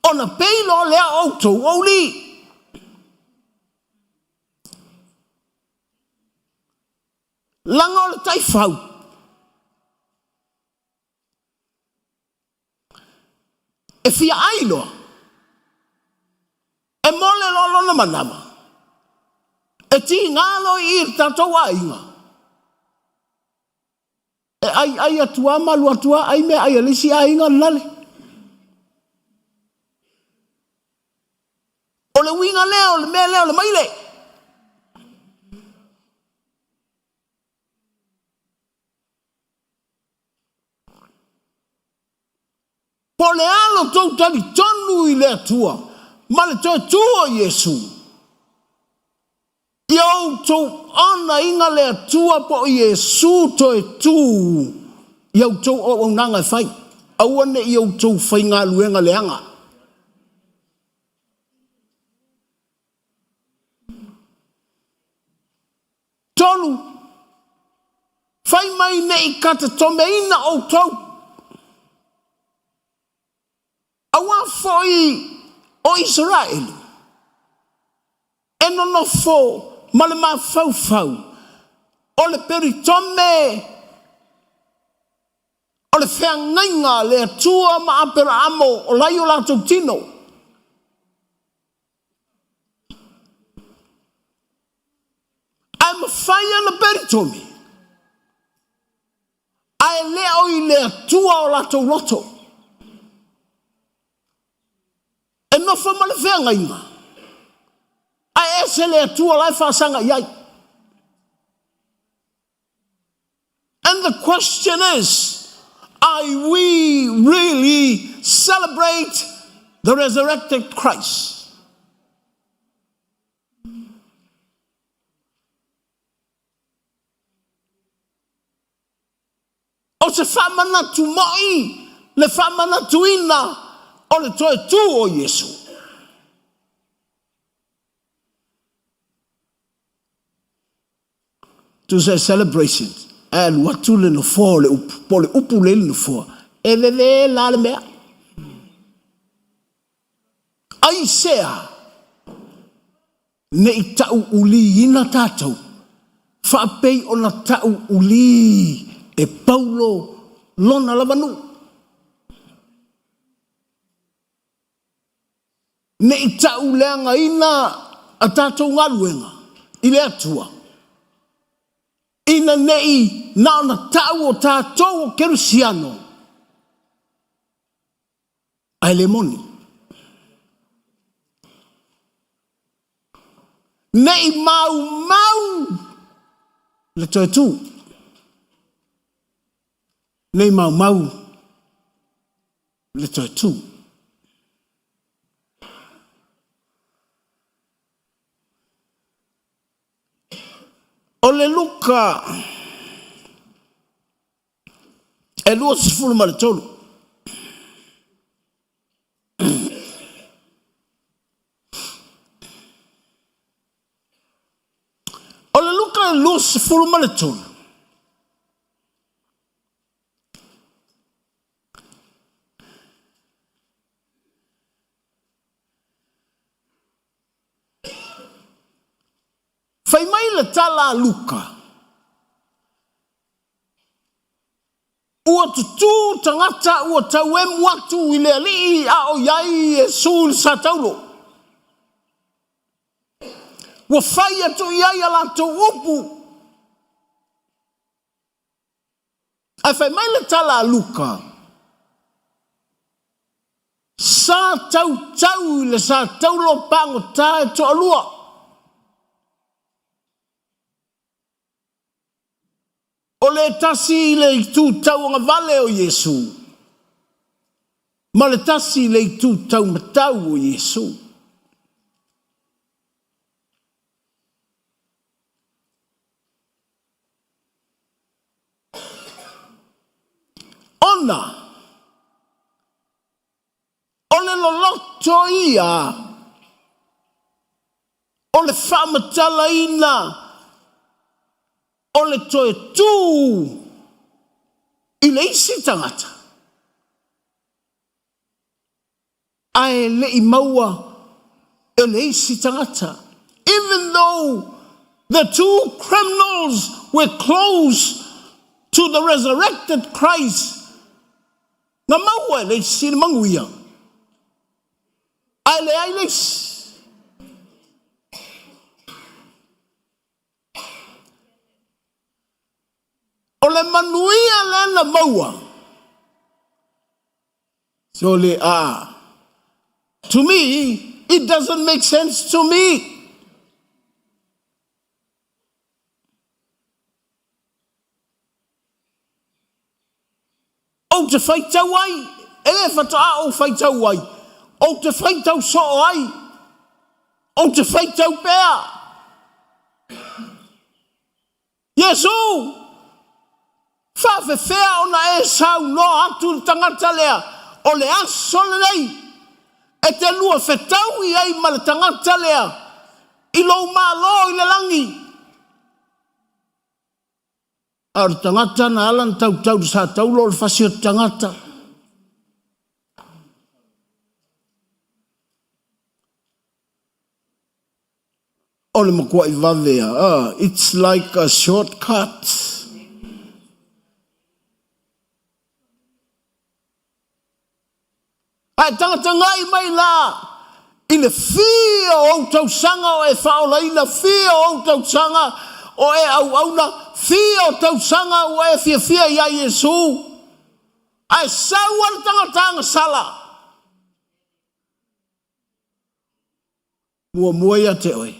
ona peilo lea auto oli. Langa o le taifau. E fia ailo. E mole lolo na manama. E ti ngalo I tatou ainga. E ai atua malu atua ai me ai alisi ainga nale. O le winga leo, le me leo, le maile. Po le alo tau tali tonu I le atua. Ma le tau tua Yesu. Iau tau ana inga le atua po Yesu toi tu. Iau tau o nanga fai. Awane iau tau fai ngā luenga leanga. Tolu fai mai nei kata tomeina o tau. Awa foi o Israel. E non fo malema fau fau. O le peritome. O le whiangainga le atua ma apera amo o lai o lato tino. I'm a fire na peritome. Ai leo I le atua o lato loto. E no fa male whiangainga. Ai ese le atua lai whasanga iai. And the question is, are we really celebrate the resurrected Christ? O se whamana tu mai, le whamana tu ina, o le toe tu o Yesu. To say celebrations. And what to le no for le upu le no for. E le la le mea. Ai sea. Ne I tau uli ina tātou. Whapei o na tau uli. E Paulo lona lavanu. Ne I tau leanga ina a tātou ngaruenga. I le atua. Ina nei na ona tau o tātou o kerusiano. Ai le moni. Nei mau le toe tu. Nei mau le toe tu. O le luka e lua sifuru ma le tolu. O le luka e lua sifuru ma le tolu. Fai mai le tala luka. Ua tutu tangata ua tau e muatu I le alii a o iai e sul sa taulo. Ua fai atu iai a lato upu. Ai fai mai le tala luka. Sa tau le sa taulo pango tae to alua. O le tasi le tu tau nga vale o Yesu. Ma le tasi le tu tau matau o Yesu. Ona. O le loloto ia. O le whamatala ina. O le toe tu I le isi tangata. Ai le I maua e le isi tangata. Even though the two criminals were close to the resurrected Christ. Na maua le isi manguia. Ai le isi. O le manuia le na maua. So le to me, it doesn't make sense to me. O te whaitau ai, e whataa o whaitau ai. O te whaitau so ai. O te whaitau pēa. Yesu! Whawhewhea o na e sau no atu tangata lea. O le aso le nei. E te lua whetau I ai ma le tangata lea. I lo malo I le langi. Ar tangata na alan tau sa tau lo fasio tangata. Ole makua I vavea. It's like a shortcut. Ai tangata ngai mai la. Ina fia o tau sanga o e whaola. Ina fia o tau sanga o e au na. Fia o tau sanga o e fia ia Yesu. Ai saua tangata sala. Mua ia te oi.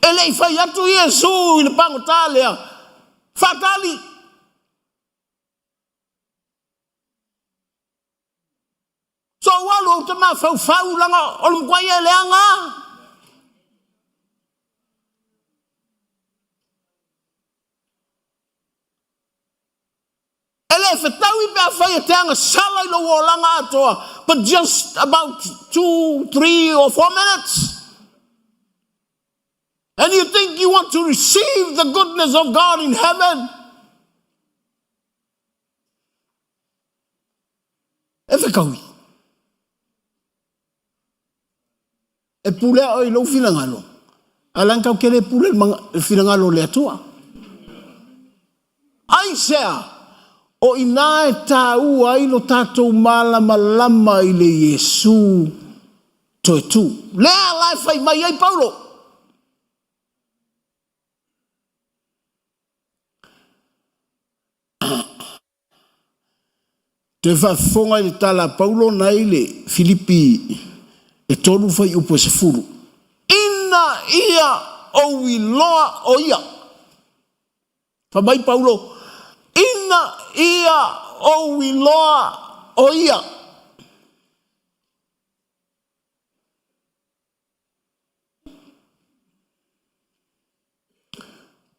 Ele fai atu Yesu ina pango talea. Fatali. So walu o te ma fau langa o mkwai e leanga. Ele fetau I bea fai e teanga sala I lo o langa atoa. But just about 2, 3 or 4 minutes. And you think you want to receive the goodness of God in heaven? E whekaui. E pulea o I lau finangalo. Alankau kere pule finangalo le atua. Ai sea, o ina e tau ai lo tatou malama I le Yesu toe tu. Lea lai fai mai ai Paulo. Te whafonga I tala Paulo nai le Filipi e tolu fai upo se furu. Ina ia o wiloa o ia. Whamai Paulo. Ina ia o wiloa o ia.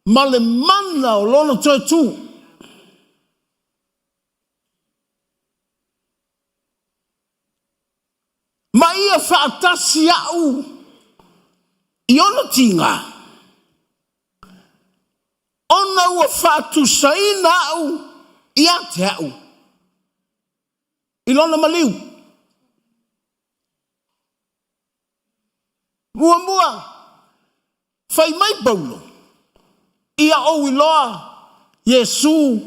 Male mana o lona toe tu. Ma ia whaatasi au I ona tinga. Ona ua whaatusaina au I ate au. I lona maliu. Mua. Whai mai Paulo. Ia o iloa Yesu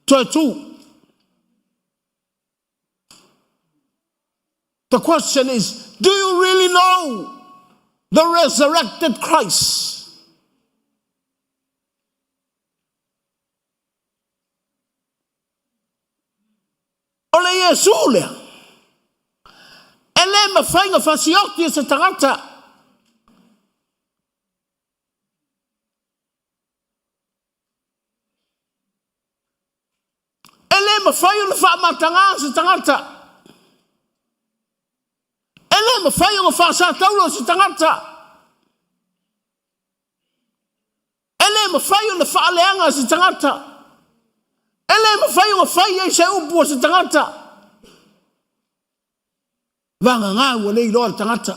toe tu. The question is, do you really know the resurrected Christ? Ole Yesu lea. Ele ma whainga whasioti e se tangata. Ele ma whainga whaamatanga se tangata. Ele ma whai o whaasa taulo si tangata. Ele ma whai o na whaaleanga si tangata. Ele ma whai o whai e se upua si tangata. Vanga ngā ua nei loa tangata.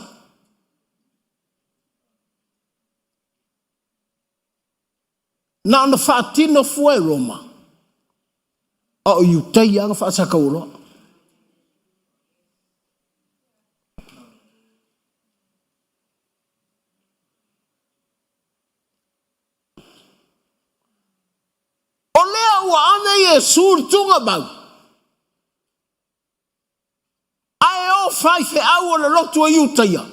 Na ona whaatino fue Roma. A o iutei anga whaasa kauloa. Ua ane Yesu tunga bau. Ai o fai fe au le lotu a iutaia.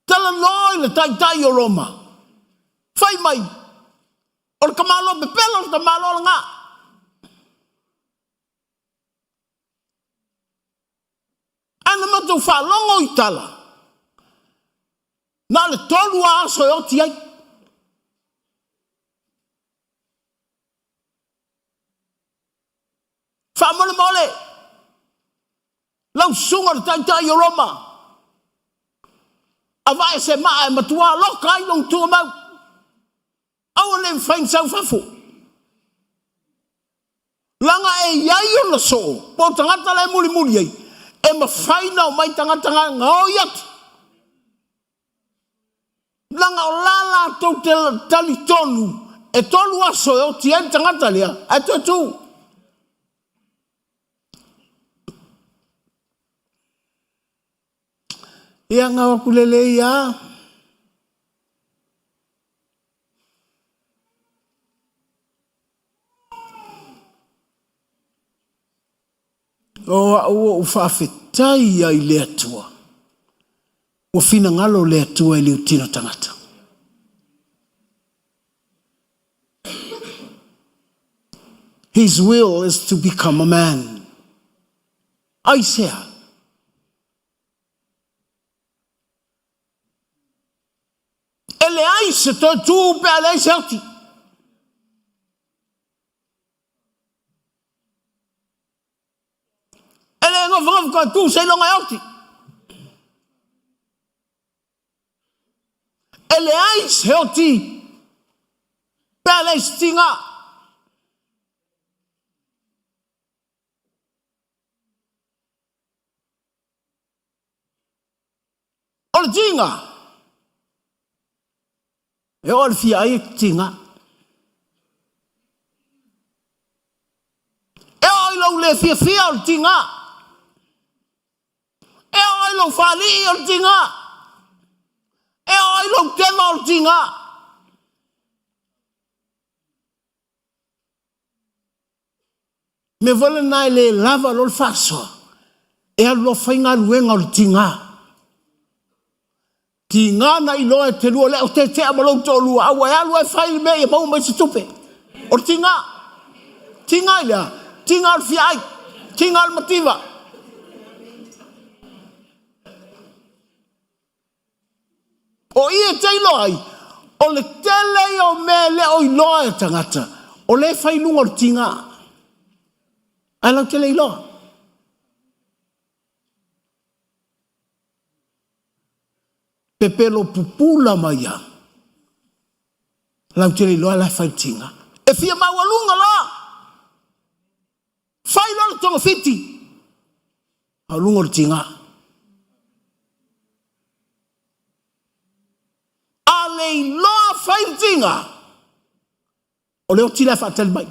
Tala noi le tai o Roma. Fai mai. O le kamalo bepela o le kamalo nga. Ana matu fa longo I tala. Na le tolu a aso e oti ai. Mole. Lau sunga tai o Roma. Avai se maa matua loka I long tua mau. Au le fain sau fafu. Langa e iai o na so. Po tangata le muli ai. E ma faina o mai tangata ngau iat. Langa o lala tau te talitonu. e tolu aso e o tia tangata lea, e tu. Ia ngā wakulele ia. O au o whaafetai ai lea tua. O fina ngalo lea tua i liu tino tangata. His will is to become a man. Aisea. Ele aise to tu pe ale selti. Ele ngofang ko tu se lo ngayoti. Ele aise helti. Pe ale stinga. Ol tinga. E ol fi ai tinga. E ol lo le fi ol tinga. E ol lo fali ol tinga. E ol lo tema ol tinga. Me vole nai le lava lo faso. E ol lo fainga luenga ol tinga. Tinga na i loe te lua le o te te amalou tō lua awa e alua e whai me e mau mai se tupe o tinga tinga i lea tinga al fiai tinga al mativa o i e te ilo ai o le tele o me le o i loa e tangata o le whai lunga o tinga ai lau tele i loa pepelo pupula maya. Lau tele loa la whaitinga. E fia mawalunga la. Whai loa tonga fiti. Au lunga o tinga. A lei loa whaitinga. O leo tila whaatali mai.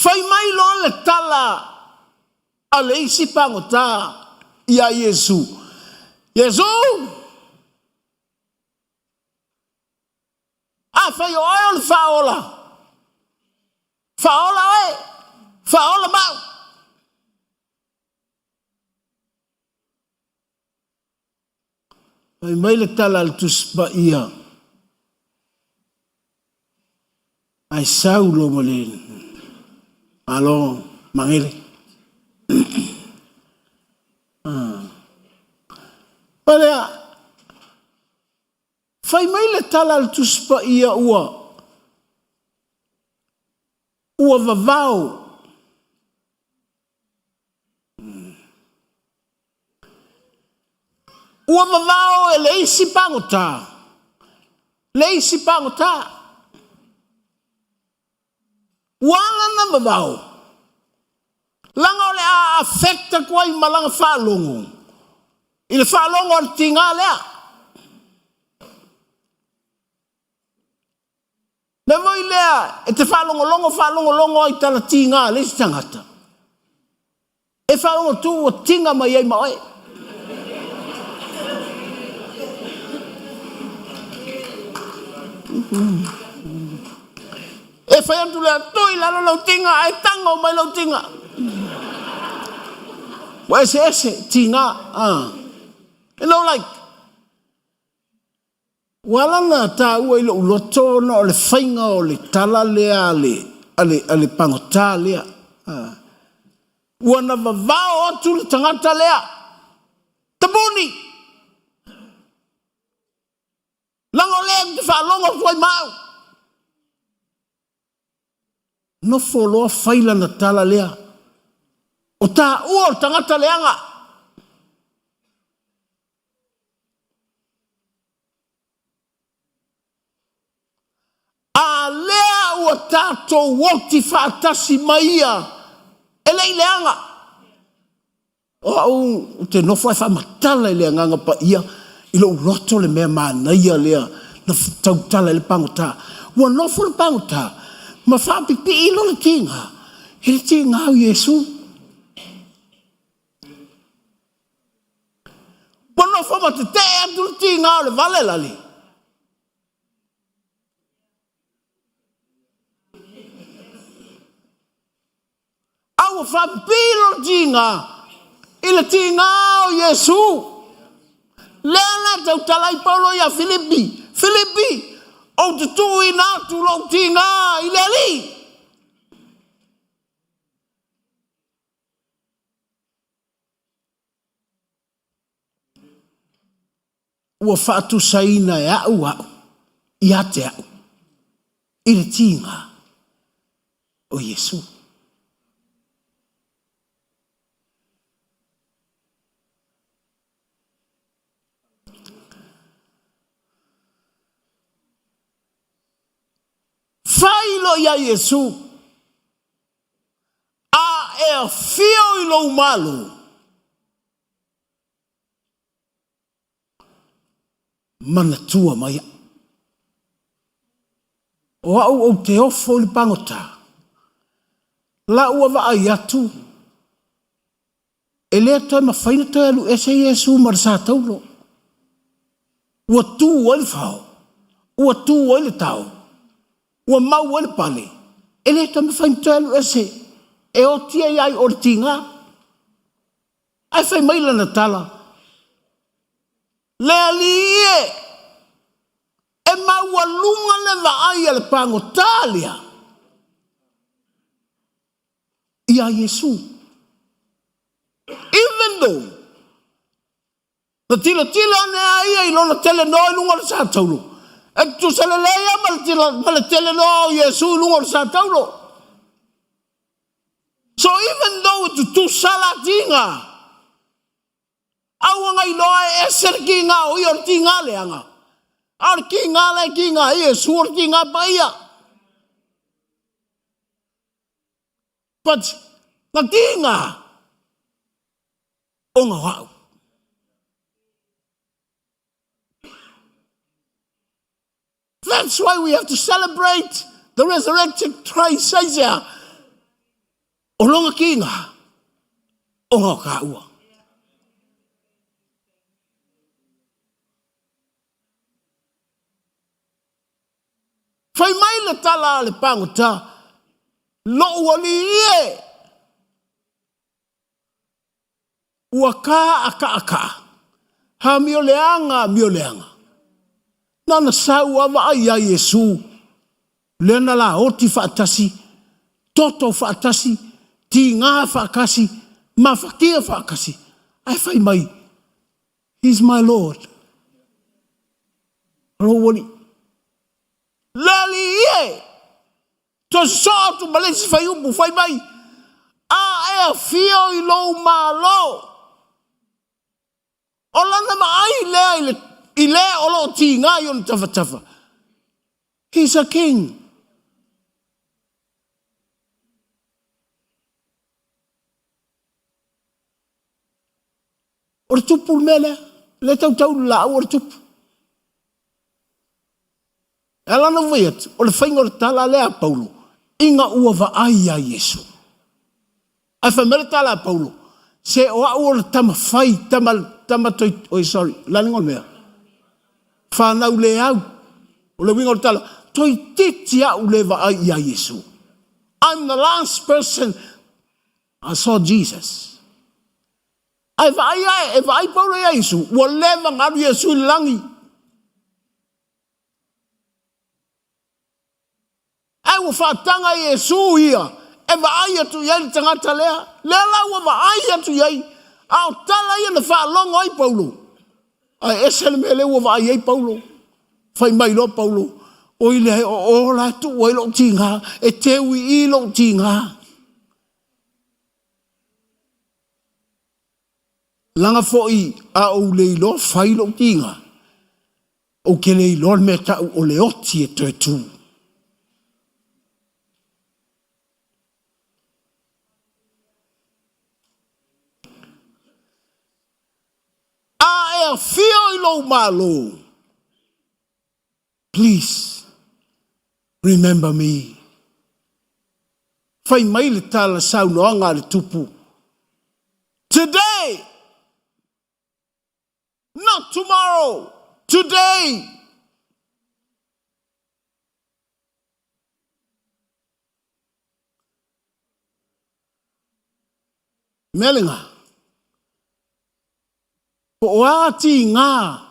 Fai mai lo le tala a le isi pangota ia Yesu. Yesu! A fai o ayo le faola. Faola e. Faola mau. Fai mai le tala al tuspa ia. Ai saulo molin. Alo, mangele. Palea, fai mai le tala al tuspa ia ua. Ua vavau. Ua vavau e le isi pangota. Le isi pangota. Wala na babao. Langa ole a affecta kwa i malanga whalongo. I le whalongo al tinga lea. Me moi lea, e te whalongo longo ai tala tinga le si tangata. E whalongo tu o tinga mai ai maoe. E fai antu lea toi lalo lau tinga, e tanga o mai lau tinga. Wa ese tinga, you know, like, wala na ta ua ilo uloto na o le whainga o le tala lea ale pangota lea. Ua na vavao atu le tangata lea. Tabuni! Lango lea te whalonga fuai mau. No foloa whaila na tala lea. O ta ua o tangata leanga. A lea ua ua tātou woti whaatasi maia. E leanga. O au te nofo e whamatala i leanganga pa ia. I lo roto le mea mānaia lea. Na tautala le pangota. Ua nofo le pangota. Ma whapipi ilo le tinga. He le tinga au Yesu. Ua nofo ma te atu le tinga au le vale lali. Au whapipi ilo le tinga. I le tinga au Yesu. Lena tautala i Paulo ia Filipi. Filipi. O te tui nā tu lau tinga i le li. Ua whaatu saina e au. I ate au. I le tinga o Yesu. Failo ia Yesu. A e fio i lo malo. Mana tua mai. O au o te ofo li pangota. La ua wa ai atu. E lea toi ma whaina toi alu ese Yesu marasa taulo. Ua tu wali whao. Ua tu wali tau. Ua mau wale pale. E le ta me whain tēlu ese. E o tia iai o tinga. Ai whai maila na tala. Le ali ie. E mau alunga le va ai ale pango talia. Ia Yesu. Even though. Na tila ane ai lona tele noi lunga le sa taulu. E tu se le leia ma le tele no Yesu lungo le santaulo. So even though tu salatinga, awa ngai loa e ser kinga o ior tinga leanga. Ar kinga le kinga Yesu or kinga paia. But na kinga o nga wau. That's why we have to celebrate the resurrected Christ, says there. O longa kinga, o nga kaua. Whai mai le tala le pangota, lo wali ie. Ua ka aka. Ha mio leanga. Nana sau awa ai a Yesu. Lena la oti whaatasi. Toto whaatasi. Ti ngā whaakasi. Ma whakia whaakasi. Ai whai mai. He's my Lord. Rawani. Lali ie. To sotu malesi whai upu whai mai. A ea fio i lo malo. O lana ma ai lea ile. I le olo ti ngā yon tafa. He's a king. O tupu mele, le tau la o tupu. Ela no veiat, o le whainga tala lea Paulo. Inga ua va ai a Yesu. Ai whamere tala Paulo. Se o a ua tama whai, tama toi, sorry, laningon mea. Whanau le au. O le wingo tala. Toi titi au le va ai a Yesu. I'm the last person I saw Jesus. Ai vai Paulo ia Yesu. Ua leva ngaru Yesu langi. Ai ua whaatanga Yesu ia. E va ai atu iai tangata lea. Lea la ua va ai atu iai. Au tala ia le whaalongo ai Paulo. Ai esele mele ua va ai Paulo. Whai mai lo Paulo. O ile o la tu o ilo tinga. E te ui ilo tinga. Langa foi a o le ilo whai lo tinga. O ke le ilo me ta o le oti e tu e tu. a fio I lo malo. Please, remember me. Fai mai le tala sau noanga le tupu. Today, not tomorrow, today. Melinga. Po wati nga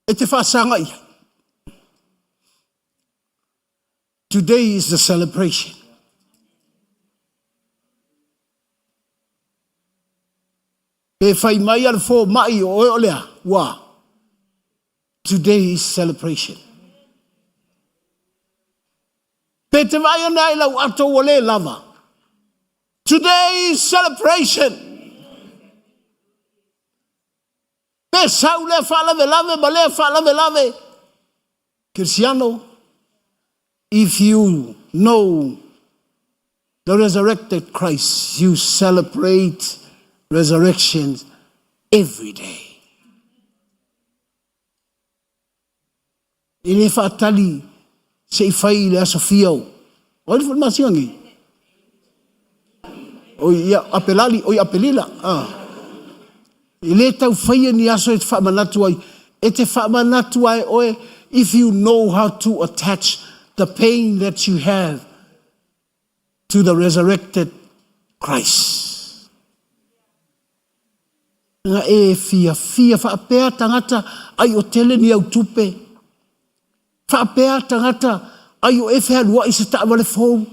e te whasanga ia. Today is the celebration. Pe whai mai ar fo mai o olea wa. Today is celebration. Pe te vai ona I lau ato ole lava. Today is celebration. Pe sau le whalave lave, ma le whalave lave. Cristiano, if you know the resurrected Christ, you celebrate resurrections every day. Ile whaatali se I whai le aso fiau. O ile whaamasiongi. O ia apelali, o ia apelila. Ile tau whaia ni aso e te whaamanatu ai. E te whaamanatu ai oe, if you know how to attach the pain that you have to the resurrected Christ. Nga e fia whaapea tangata ai o tele ni au tupe. Whaapea tangata ai o efe halua I se taamale fōu.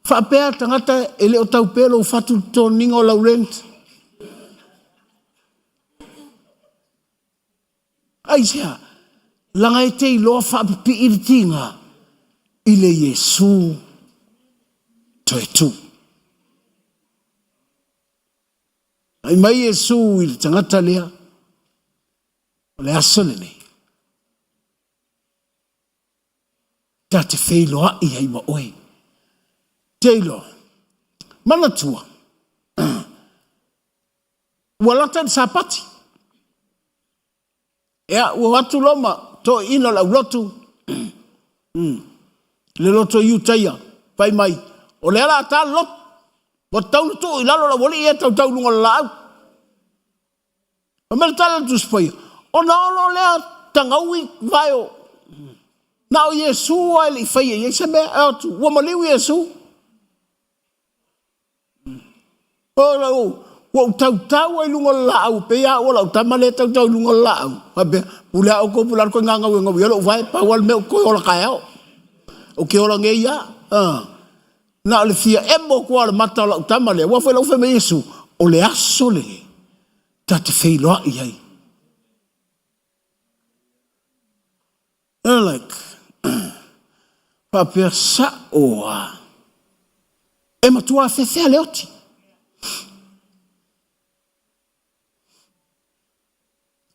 Whaapea tangata ele o tau pelo whatu tō ningo lau rent. Ai sea, langa e te iloa whaapipi iritinga I le Yesu toi tu. Ai mai Yesu I le tangata lea, o le asole nei. Ta te whailoa I ai ma oe. Teilo, manatua. Walata ni sapati. Ea, ua watu loma, to ina la ulotu. Le loto iu taia, pai mai. O le ala ata lot. Wa tau tu ilalo la wali e tau lunga la au. O mele tala tu spaya. O na olo lea tangaui vaio. Na o Yesu ai le whaia. Yese me atu. Ua maliu Yesu. O la o. Ua tau ai lunga la au. Pe ya o la utamale tau lunga la au. Abe, pula o ko pula ko nganga wenga wielo vai pa wal me ko ola kaeo. O ke ola nge ia. Na le fia emo ko ala mata la utamale. Ua foi la ufe me Yesu. O le aso le. Ta te whailoa I ai. Like, papea sa oa. E matua fefea leoti.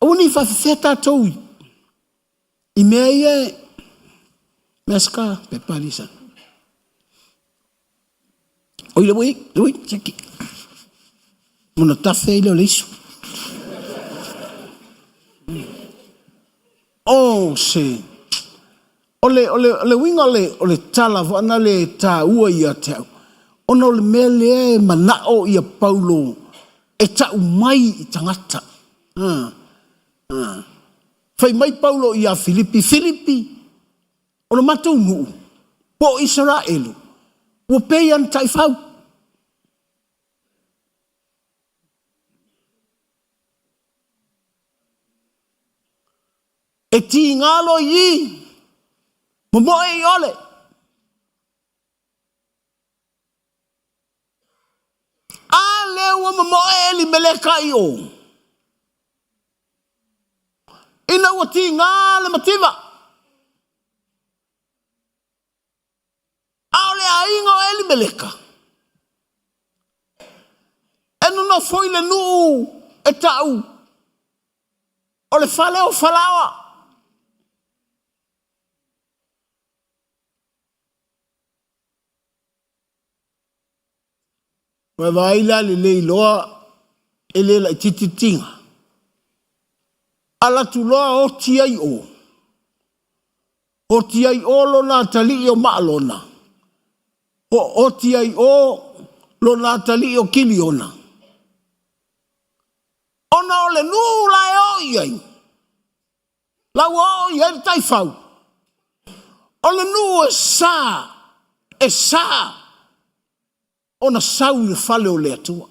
Uni fa fefea tatou. I mea ia meska pe palisa. Oi le wei, cheki. Muna tafe ile le isu. Oh, se. Ole winga ole tala vana le ta ua ia te au. Ono le mele manao ia Paulo e ta umai I tangata. Fai mai Paulo ia Filipi. Ono matou nuu. Po Israelu. Ua peian taifau. E ti ngalo I. Momoe I ole. A lewa momoe li meleka I o. Ina ua ti ngale mativa. A ole a ingo eli meleka. Enu no foi le nuu e tau. Ole fale o falawa. Wa vaila le leiloa ele la tititinga. ala tu loa o tiai o. O tiai o lona tali o maalona. O tiai o lona tali o kiliona. Ona ole nula e o iai. Lau o iai tai fau. Ole nu e sa. Ona sau le fale o le atua.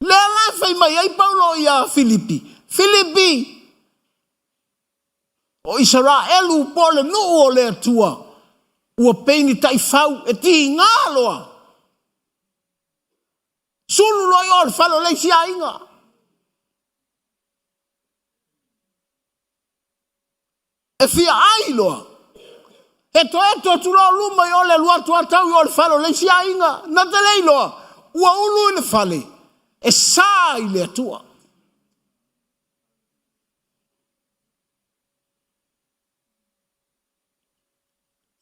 Le ala fai mai ai Paulo ia Filipi. Filipi. O Israelu po le nu o le atua. Ua peini tai fau e ti ngaloa. Sulu loi o le fale o le si ainga. E fia ai loa. Eto tu lo luma yo le lua tua tau yo le falo le si ainga. Na te lei loa. Ua ulu le fale. E sa i le tua.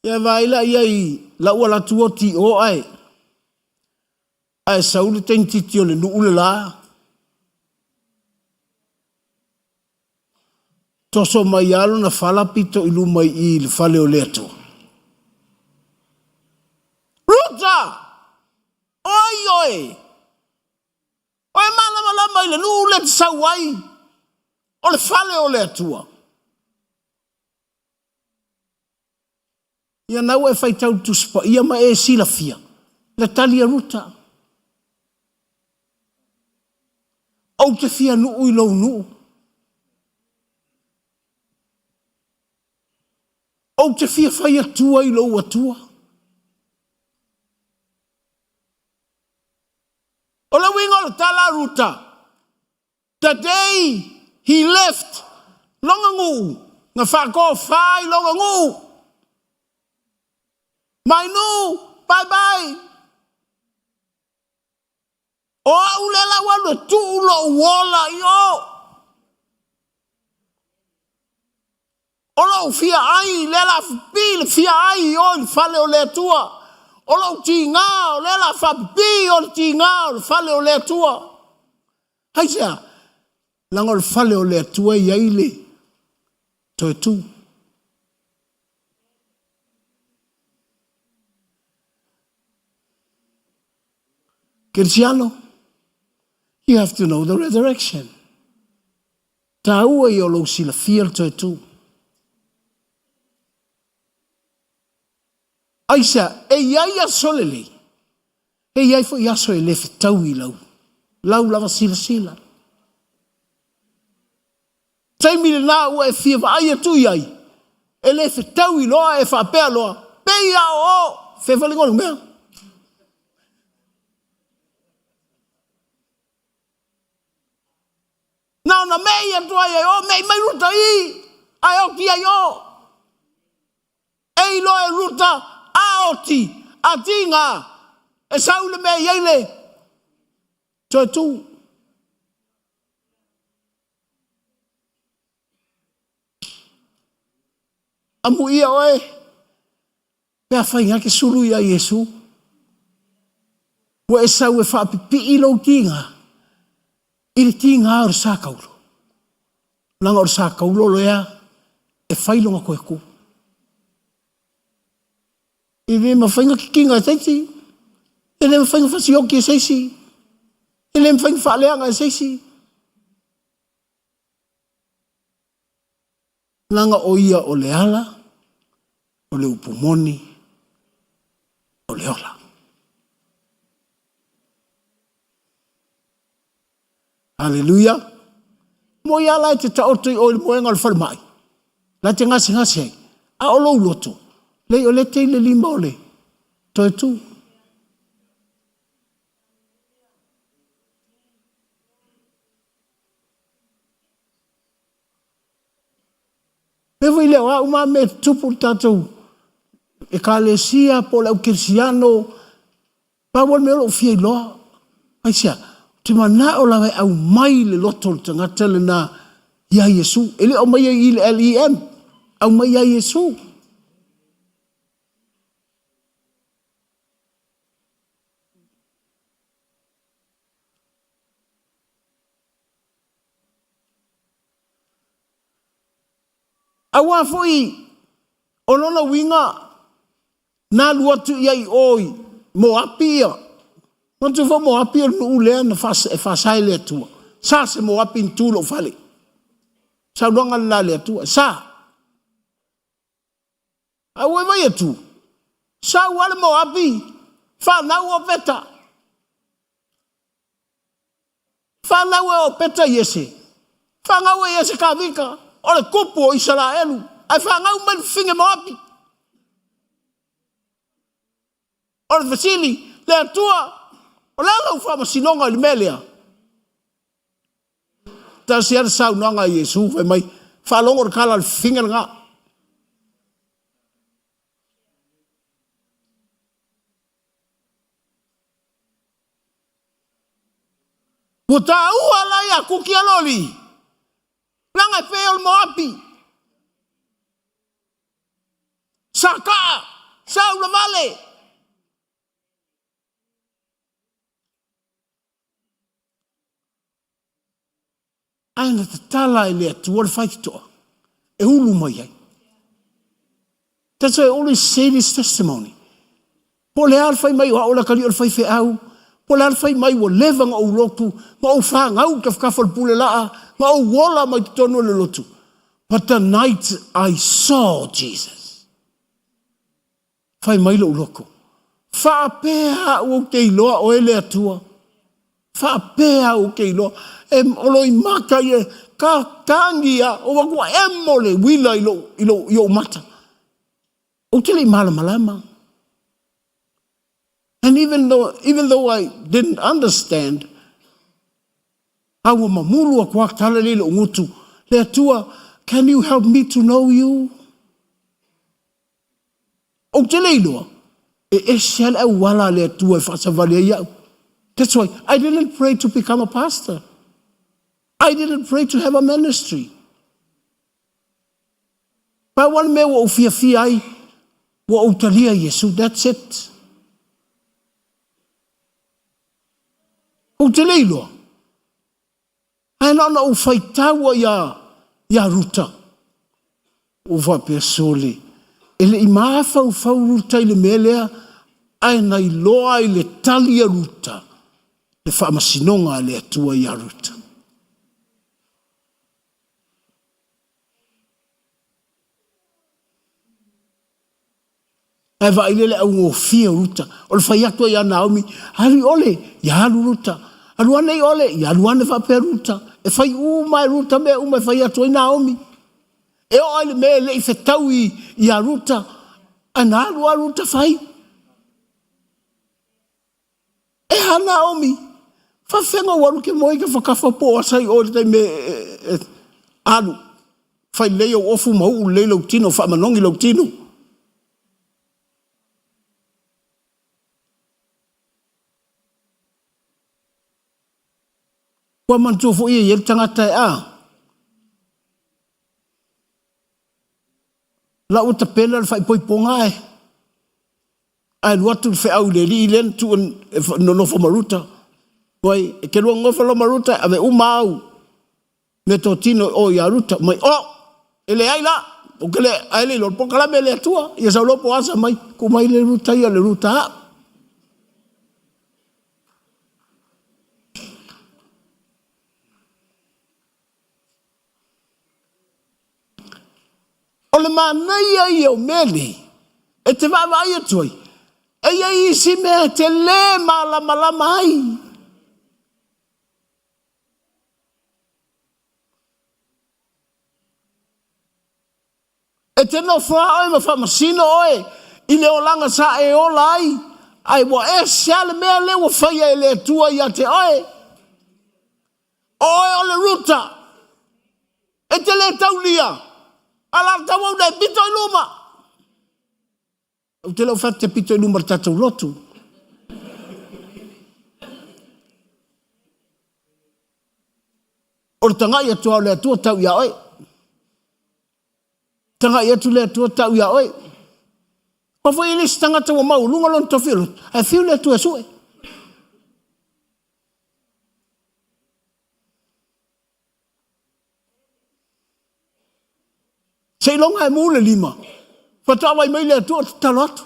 Ia vaila iai la ua la tua ti o ai. Ai sauli tentiti o le nuule la. Toso mai alo na fala pito ilu mai i le fale o le atua. Ruta! Oi, oi! Oi, mana mai le nu le tsawai. O le fale o le atua. Ia nau e fai tau tuspa. Ia ma e sila fia. Le talia ruta. Au te fia nu ui lau nu. Au te fia fai atua i lau atua. O la winga o tala ruta. The day he left longa ngu. Nga whako whai longa ngu. Mai nu, bye bye. O au lela wano tu ulo uola yo. O lau fia ai, lela pile fia ai o le fale o le tua. O lau ti ngā o lela whapi o le ti ngā o le fale o le tua. Haisea, langa o le fale o le tua i aile. Toi tu. Cristiano, you have to know the resurrection. Ta ua i o lau sila fia toi tu. Aisa, e iai a solele. E iai fo iaso e lefe tau i lau. Lau lava sila sila. Taimi le nā ua e fia va aia tu iai. E lefe tau i loa e wha pēa loa. Pēia o, whewhalingonu mea. Nau na mei atu ai o, mei mai ruta i. Ai o ki ai o. Ei lo e ruta. Aoti, atinga, e saule me yeile, toi tu. Amu ia oe, pea whainga ke suru ia Yesu, wa e sau e whaapipi i lau tinga, i le tinga o sa kaulo. Langa o sa kaulo loea, e whailonga koe ku. Ele ma whainga ki kinga e teiti. Ele ma whainga whasioki e seisi. Ele ma whainga whaaleanga e seisi. Langa o ia o le ala, o le upumoni, o le ola. Hallelujah. Mo ia lai te taoto i o le moenga le whalmai. La te ngasi ngasi. A o lou loto. Lei o le te le lima o le. Toi tu. Evo i leo, uma me tupu tatou. E ka le sia po lau kirsiano. Pawal me olo fia i loa. Aisia, te mana o lawe au mai le loto le tangata le na ia Yesu. Ele o mai i le LEM. Au mai ia Yesu. Awa foi o lona winga na lua tu iai oi mo apia. Quando vou mo apia no ulea na fasa ele tua. Sa se mo api ntulo fale. Sa longa la le tua. Sa. Awe vai tu. Sa wale mo api. Fa na o peta. Fa na o peta yese. Fa na o yese kavika. Ole kupu o Israelu. Ai fa na o men finge mo api. Ole Vasili le tua. Ole la fa ma sinonga le melia. Ta siar sa nanga Yesu fe mai. Fa longor kala finge nga. Puta ua la ya kuki aloli. Langa peol mo api. Saka. Saula vale. Aina te tala ele atu ora whaikitoa. E ulu mai ai. That's why I always say this testimony. Po le alfai mai wa ola kali ora whai fe au. Po le alfai mai wa levanga o lotu. Ma o whangau kafkafal pule laa. Ma o wola mai tono le lotu. But the night I saw Jesus. Whai mai lo loko. Whaapea o te iloa o ele atua. Whaapea o ke iloa. E oloi maka ye ka tangia o wakua emole wila ilo mata. O tele malama. And even though I didn't understand, awa mamulu a kwa tala lele ngutu. Le atua, can you help me to know you? O tele iloa. E sial e wala le atua e whasavale iau. That's why I didn't pray to become a pastor. I didn't pray to have a ministry. Pa wan me wa ufia ai wa utalia Yesu, that's it. Utele ilo. Ai na ufaitawa ya ruta. Uva pesole. Ele imafa ufa ruta ile melea ai na iloa ile talia ruta. Le fa masinonga le atua ya ruta. Ai va ile au ngofia ruta. O le fai atua ya Naomi. Hari ole ya halu ruta. Aluane ole ya aluane fa pe ruta. E fai uma ruta me uma fai atua Naomi. E ole me le ifetaui ya ruta. Ana alua ruta fai. E ha Naomi. Fa fenga waru ke moi ke whakafa po asai o te me alu. Fai leo ofu mau le lau tino fa manongi lau tino. Wa mantu fo ye tangata a. La uta pena fai poi ponga e. Ai watu fe au le li len tu no fo maruta. Wai ke lo ngofa lo maruta ave umau. Me totino o ya ruta mai o ele ai la o que le ai le lo pokala me le tua e sa lo po asa mai ku mai le ruta ia le ruta. O le manaia i o mele, e te wawai atuai, e ia isi mea te le malama ai. E te no wha oe ma wha masino oe, i le o langa sa e o lai, ai wa e siale mea le wa whaia e le tua i a te oe. Oe o le ruta, e te le taulia. Ala tawa dai pito luma. O te lo fatte pito luma tatou lotu. O tanga ia tua le tua tau ia oi. Tanga ia tu le tua tau ia oi. Pa foi ele tanga tawa mau lunga lon to filo. Ai fiu le tua sue. Sei longa e mule lima. Fata mai mai le atua talatu.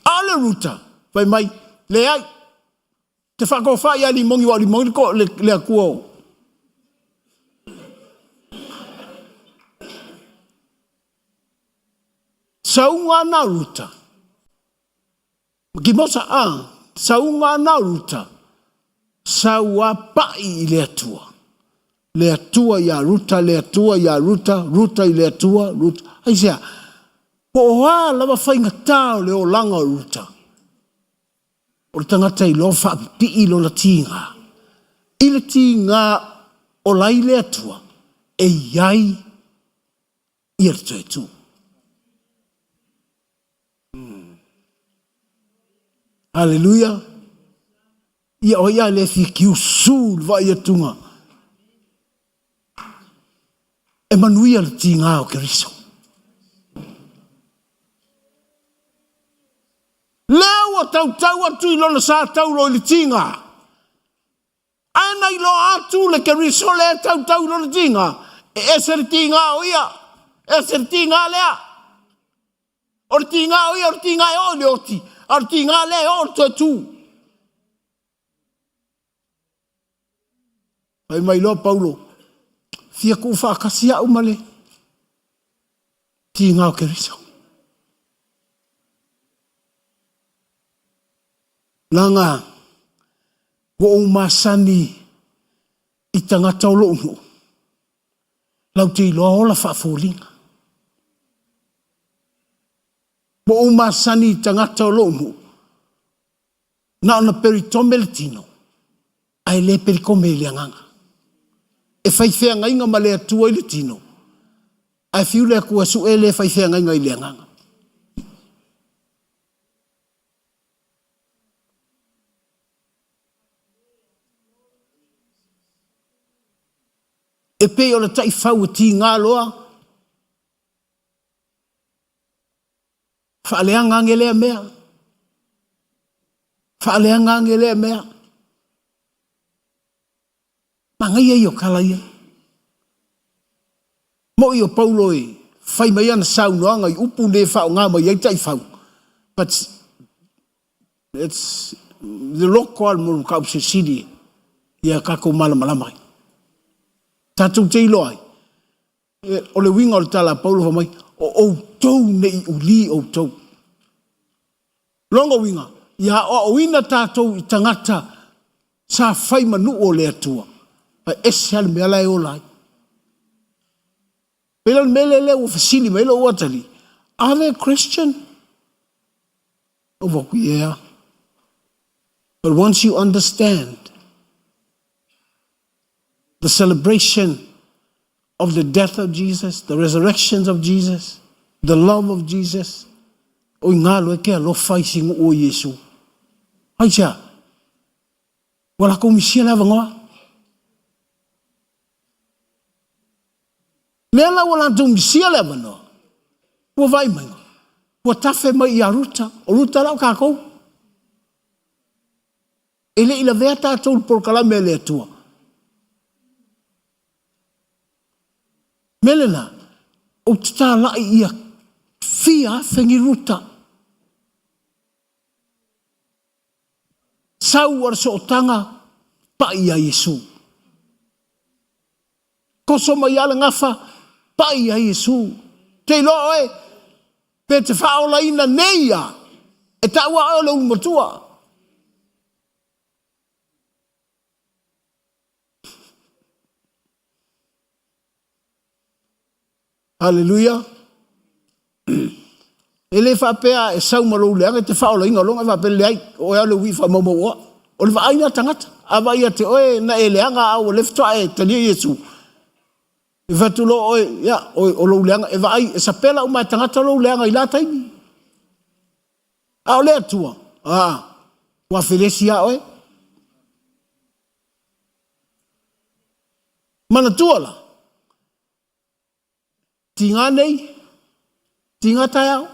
Ale ruta. Vai mai. Le ai. Te whako whai a limongi wa limongi ko le akua o. Saunga na ruta. Gimosa a. Saunga na ruta. Saua pai i le atua. Le atua ya ruta, le atua ya ruta, ruta i le atua, ruta. Ai sea, po hoa lava whainga tau le o langa o ruta. O le tangata i lo whaapi i lo la tinga. I le tinga o lai le atua, e iai i atua e tu. Hallelujah. Ia o ia le fi kiu sul va ia tunga. E manuia le tinga o Keriso. Leo o tau atu i lona sa tau lo le tinga. Ana i lo atu le Keriso le tau lo le tinga. E se le tinga o ia. E se le tinga lea. O le tinga o ia, o le tinga e o le oti. O le tinga le o le tu. Ai mai lo Paulo. Fia ku whakasia umale. Tinga o Keriso. Nanga. Wo umasani. I tangata o lo'unu. Lau te iloa ola whaafolinga. Wo umasani i tangata o lo'unu. Na ona peritome le tino. Ai le perikome le anganga. E whaifea ngainga ma le atua i le tino. Ai fiu le akua su e le whaifea ngainga i le anganga. E pe o le tai whau ti ngā loa. Whaaleanga ngelea mea. Whaaleanga ngelea mea. Mangai ai o kalaia. Mo i o Paulo e whai mai ana saunoanga i upu le whao ngā mai ai tai whau. But it's the local mo kausi sidi ia kako malama mai. Tatou te ilo ai. O le winga o le tala Paulo mai o tou nei uli o tou. Longa winga. Ia o ina tatou i tangata sa whai manu o le atua. Esal me ala e olai. Pela mele le o fasili me lo watali. Are they Christian? Oh, yeah. But once you understand the celebration of the death of Jesus, the resurrection of Jesus, the love of Jesus, o ngalo e ke lo faising o Yesu. Aisha. Wala ko misia la vangoa. Lela wala tu misia le vano. Wo vai mai. Wo tafe mai ia ruta. O ruta lau kako. Ele ila vea tātou por kalame le atua. Melena. O tata lai ia fia whengi ruta. Sau ar so tanga pa ia Yesu. Koso mai ala ngafa pai a Yesu. Te loa oe. Pe te whaola ina neia. E taua ola umatua. Hallelujah. Ele whapea e sau marou leanga te whaola inga longa whapea leai. O ea le wifa mamaua. O le whaaina tangata. Awa ia te oe na e leanga au leftoa e tania Yesu. E whatulo oe, ya, o lo leanga, e vai, e sapela o mai tangata lo leanga i la taimi. A o lea tua. Wa Felesia oe. Mana tua la. Tinga nei. Tinga tai au.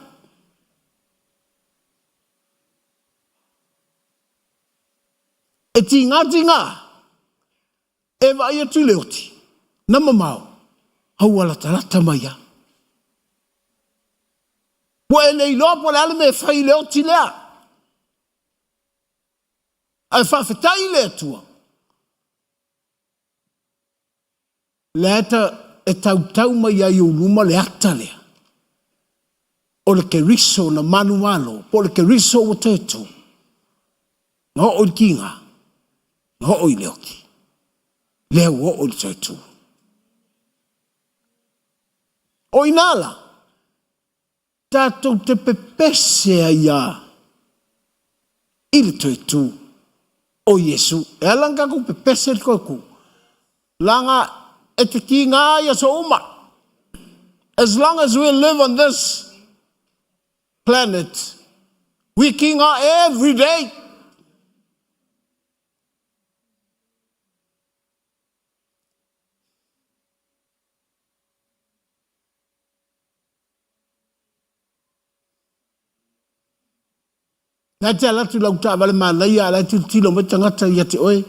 E tinga. E vai atu leoti. na mamao hau ala talata mai a wa e nei loa po le ale me fai leo ti lea ai whawhetai le atua le ata e tau mai ai o luma le ata lea o le keriso na manualo po le keriso o tetu na ho o i kinga na ho o i leoki leo o o i tetu o inala tatou te pepese aia i le tetu o Yesu e alanga ku pepese le koku langa e te kinga ia so uma as long as we live on this planet we kinga every day na te alatu lau ta vale malai ala tu tilo me tangata ia te oe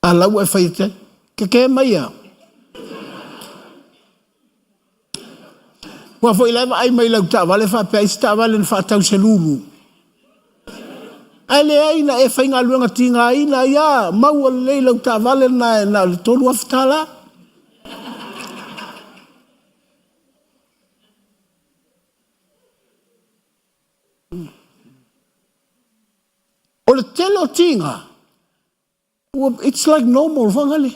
ala ua faite ke mai a wa foi leva ai mai lau ta vale fa pe sta vale fa tau se lulu ale ai na e fainga luanga tinga ai na ia mau le lau ta vale na tolu aftala o le telo tinga it's like normal vangale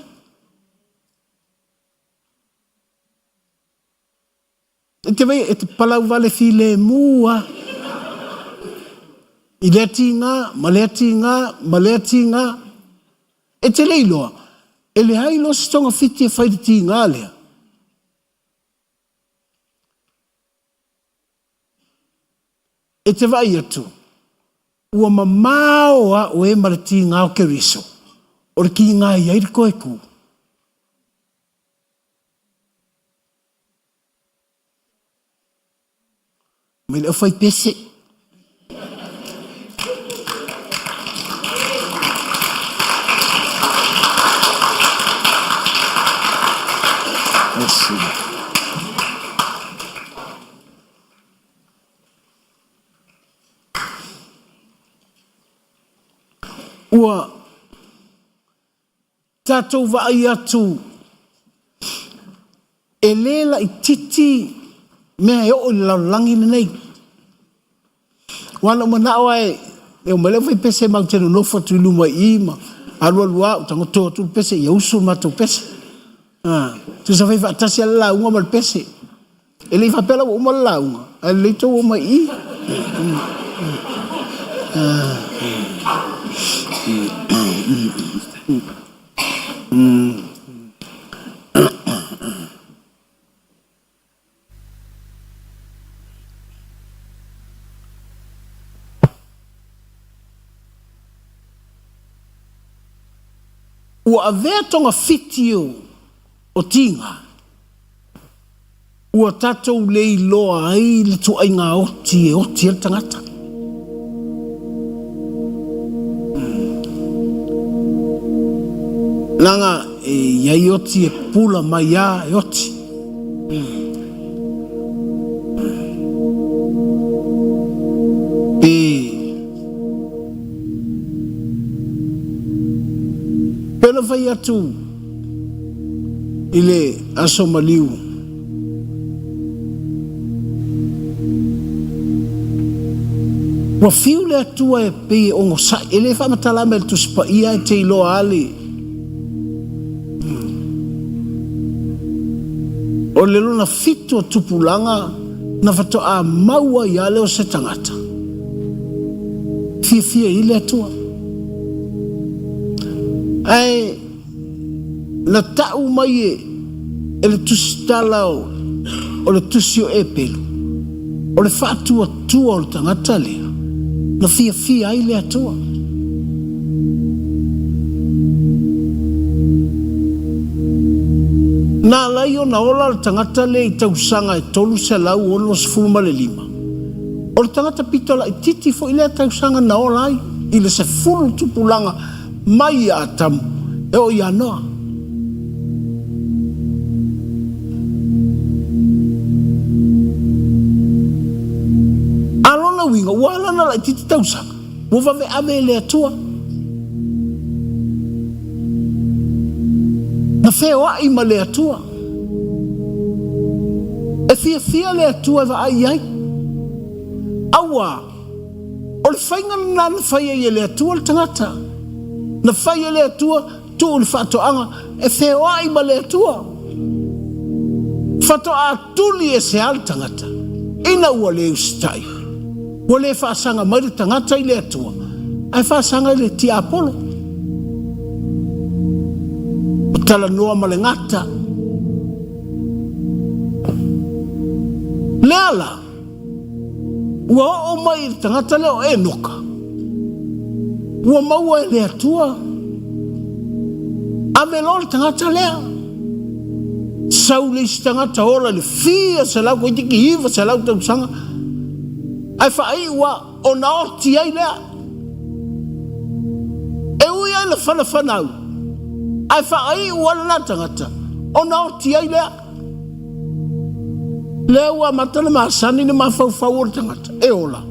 te vai e te palau vale file mua i le tinga ma le tinga e te leiloa e le hailo stonga fiti e fai tinga lea e te vai atu ua mamao a o e marati ngā o keriso. O re ki ngā iai re koe ku. Me leo fai pese. Ua tatou vai atu e lela i titi mea e o laulangi nei. Wana manao e o mele vai pese mau tenu nofa tu luma ima alua lua utango toa tu pese ia usul matou pese. Tu sa vai fatasi ala launga mal pese. E lei fapela o mal launga. E lei tau o mai i. Ua avea tonga fitio o tinga. Ua tatou lei loa ai le tu ai ngā oti e oti e tangata. Nanga e iai oti e pula mai a e oti. Pena vai atu ile aso maliu. Wa fiu le atua e pe ongo sa ele fa matala me tu spa ia e te ilo ali. O le luna fito tupulanga na fato a maua ia leo se tangata. Fia ile atua. Ai na tau mai e le tusitala o le tusio e pelu. O le fatua tua o le tangata lea. Na fia ai le atua. Na lai o na ola le tangata le i tausanga e tolu se lau ono se fulma le lima. O le tangata pitola i titi fo i le tausanga na ola ai. I le se fulu tupulanga mai a tamu e o ia noa. Alona winga, wala na la titi tausanga. Wova ve ame le atua. Na whea i ma le atua. E fia le atua va ai ai. Awa, o le whainga na whaia i le atua le tangata. Na whaia le atua, tu o le whatoanga, e whea i ma le atua. Whatoa tuli e se al tangata. Ina ua le ustai. Ua le whaasanga mai le tangata i le atua. Ai whaasanga i le tia apolo. O tala noa ma le ngata. Le ala. Ua o mai le tangata leo e noka. Ua maua e le atua. Ame lo le tangata leo. Sau le isi tangata ora le fia se lau ko itiki hiva se lau tau sanga. Ai whaai ua o na oti ai lea. E ui ai le whana whanau. Ai whaai ua na tangata o na oti ai lea. Lea ua matana maasani ni mawhau o tangata. E ola.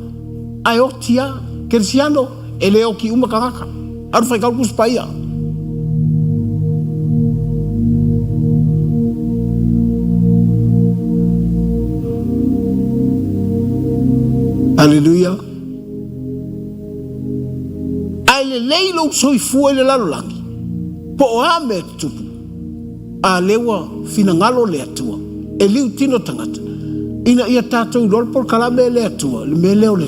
Ai oti a Kersiano e leo ki umakangaka. Aru whai kaukus paia. Hallelujah. Ai le leilo soi fua le lalolangi. Po o ame tupu. A lewa fina ngalo le atua. E liu tino tangata. Ina ia tātou lorpor kalame le atua. Le me leo le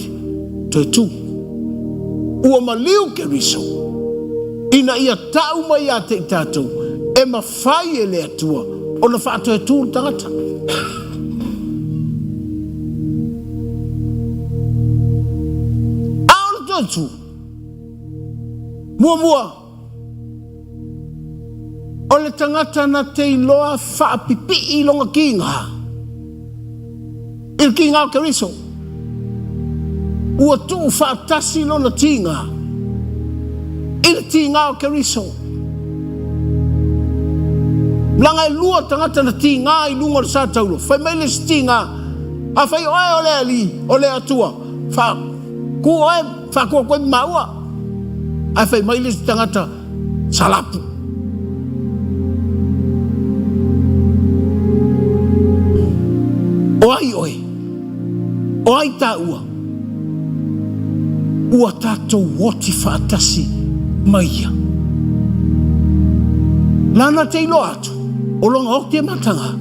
toi tu. Ua ma liu ke riso. Ina ia tau mai a te tātou. E ma fai e le atua. O na whaato e tū tangata. Tu mua o le tangata na te iloa whaapipi i longa kinga il kinga o Keriso ua tu whaatasi lona tinga il tinga o Keriso langa e lua tangata na tinga i lunga le sa taulo whai mai le tinga a whai oe o le ali o le atua wha ku oe whakua koe maua. Ai whai mai le tangata salapu. O ai oe. O ai tā ua. Ua tātou woti whaatasi maia. Lana te ilo atu. O longa okti e matanga.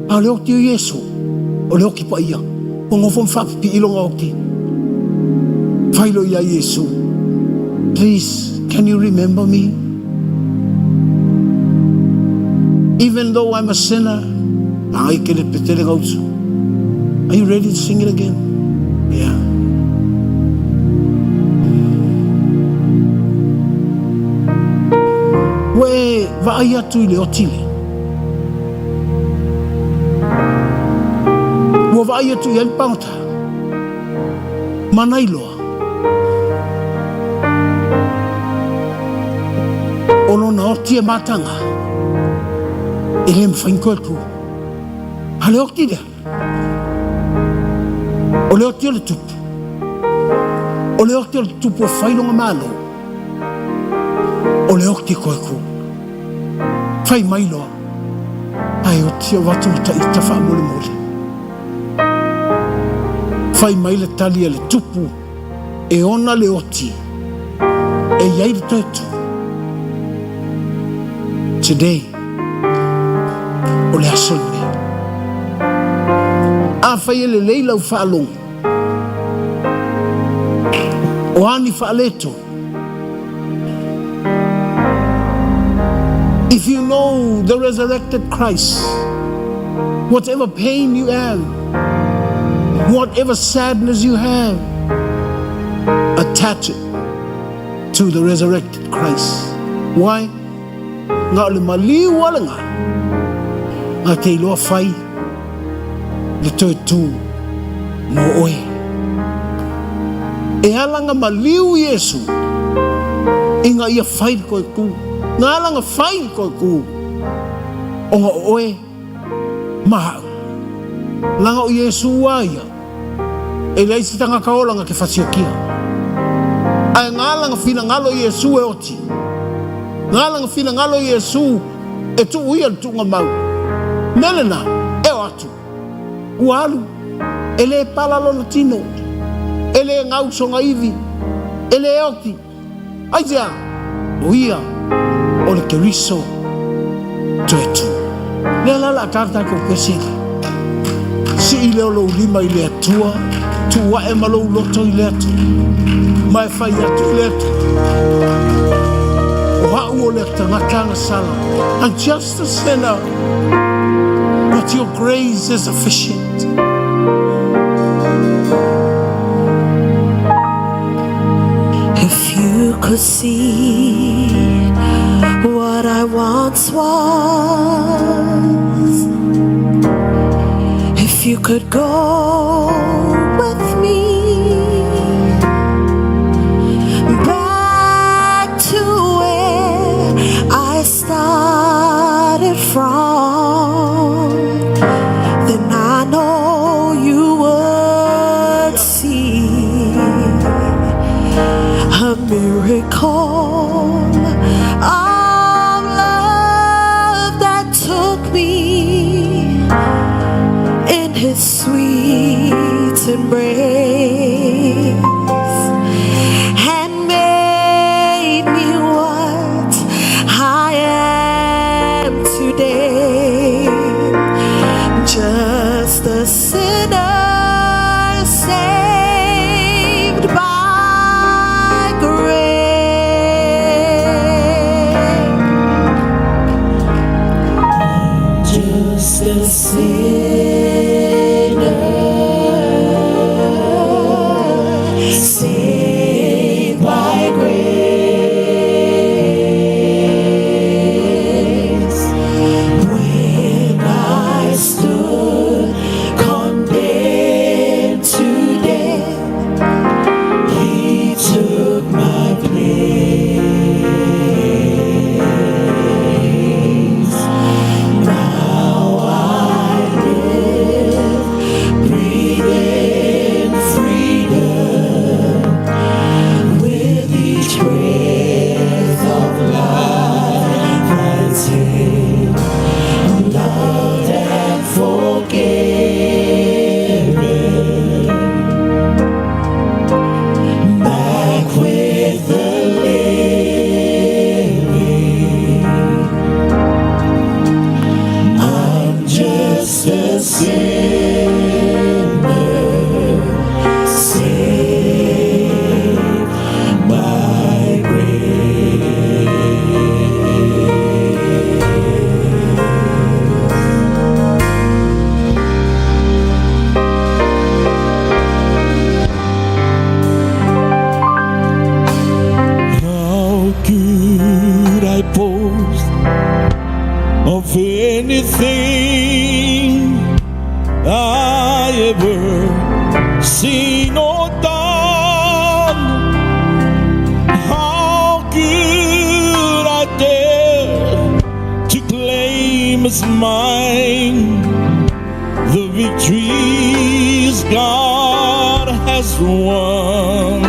A le okti o Yesu. O le oki pa ia. O ngofo mwhapipi i longa okti. Failo ya Yesu, please, can you remember me? Even though I'm a sinner, are you ready to sing it again? Yeah. We vai atu ile otile. Wo vai atu ile pauta. Manailoa. Ono na oti e matanga. Ele mwhainkoe ku. Hale okti dea. Ole okti ole tupu. Ole okti ole tupu e whailonga malo. Ole okti koe ku. Whai mailoa. Ai oti o watu ta ita wha mole mole. Whai maile tali ele tupu. E ona le oti. E iai le toetu. Today, ole asone. A whai ele leila u whaalong. O ani whaaleto. If you know the resurrected Christ, whatever pain you have, whatever sadness you have, attach it to the resurrected Christ. Why? Nga le maliu wala nga. Nga te iloa whai le toi tū mo oe. E alanga maliu Yesu inga ia whai koe ku ngā langa whai koe ku o ngā oe mahau langa o Iesu aia e leisi tanga kaolanga ke whasiokia ai ngā langa whina ngalo Iesu e oti ngā langa whina ngalo Iesu e tu uia tu ngā mau melena e o atu ualu e le palalo latino e le ngau songa ivi e le oti ai tia uia o le keriso to etu le lala karta ko pesika si i leo lo lima i le atua tu wa e malo loto i le atu mai fai atu i le atu o hau o le tanakanga sala and just a sinner but your grace is sufficient. If you could see what I once was, if you could go with me back to where I started from, then I know you would see a miracle of love that took me in his sweet embrace and made me what I am today, just a sinner saved by grace, just a sinner saved by grace. When I stood condemned to death, he took my place. Now I live, breathe in freedom, with each breath of life I take, I'm loved and forgiven, back with the living. I'm just a sinner saved by grace. How could I boast of anything I ever seen or done? How could I dare to claim as mine the victories God has won?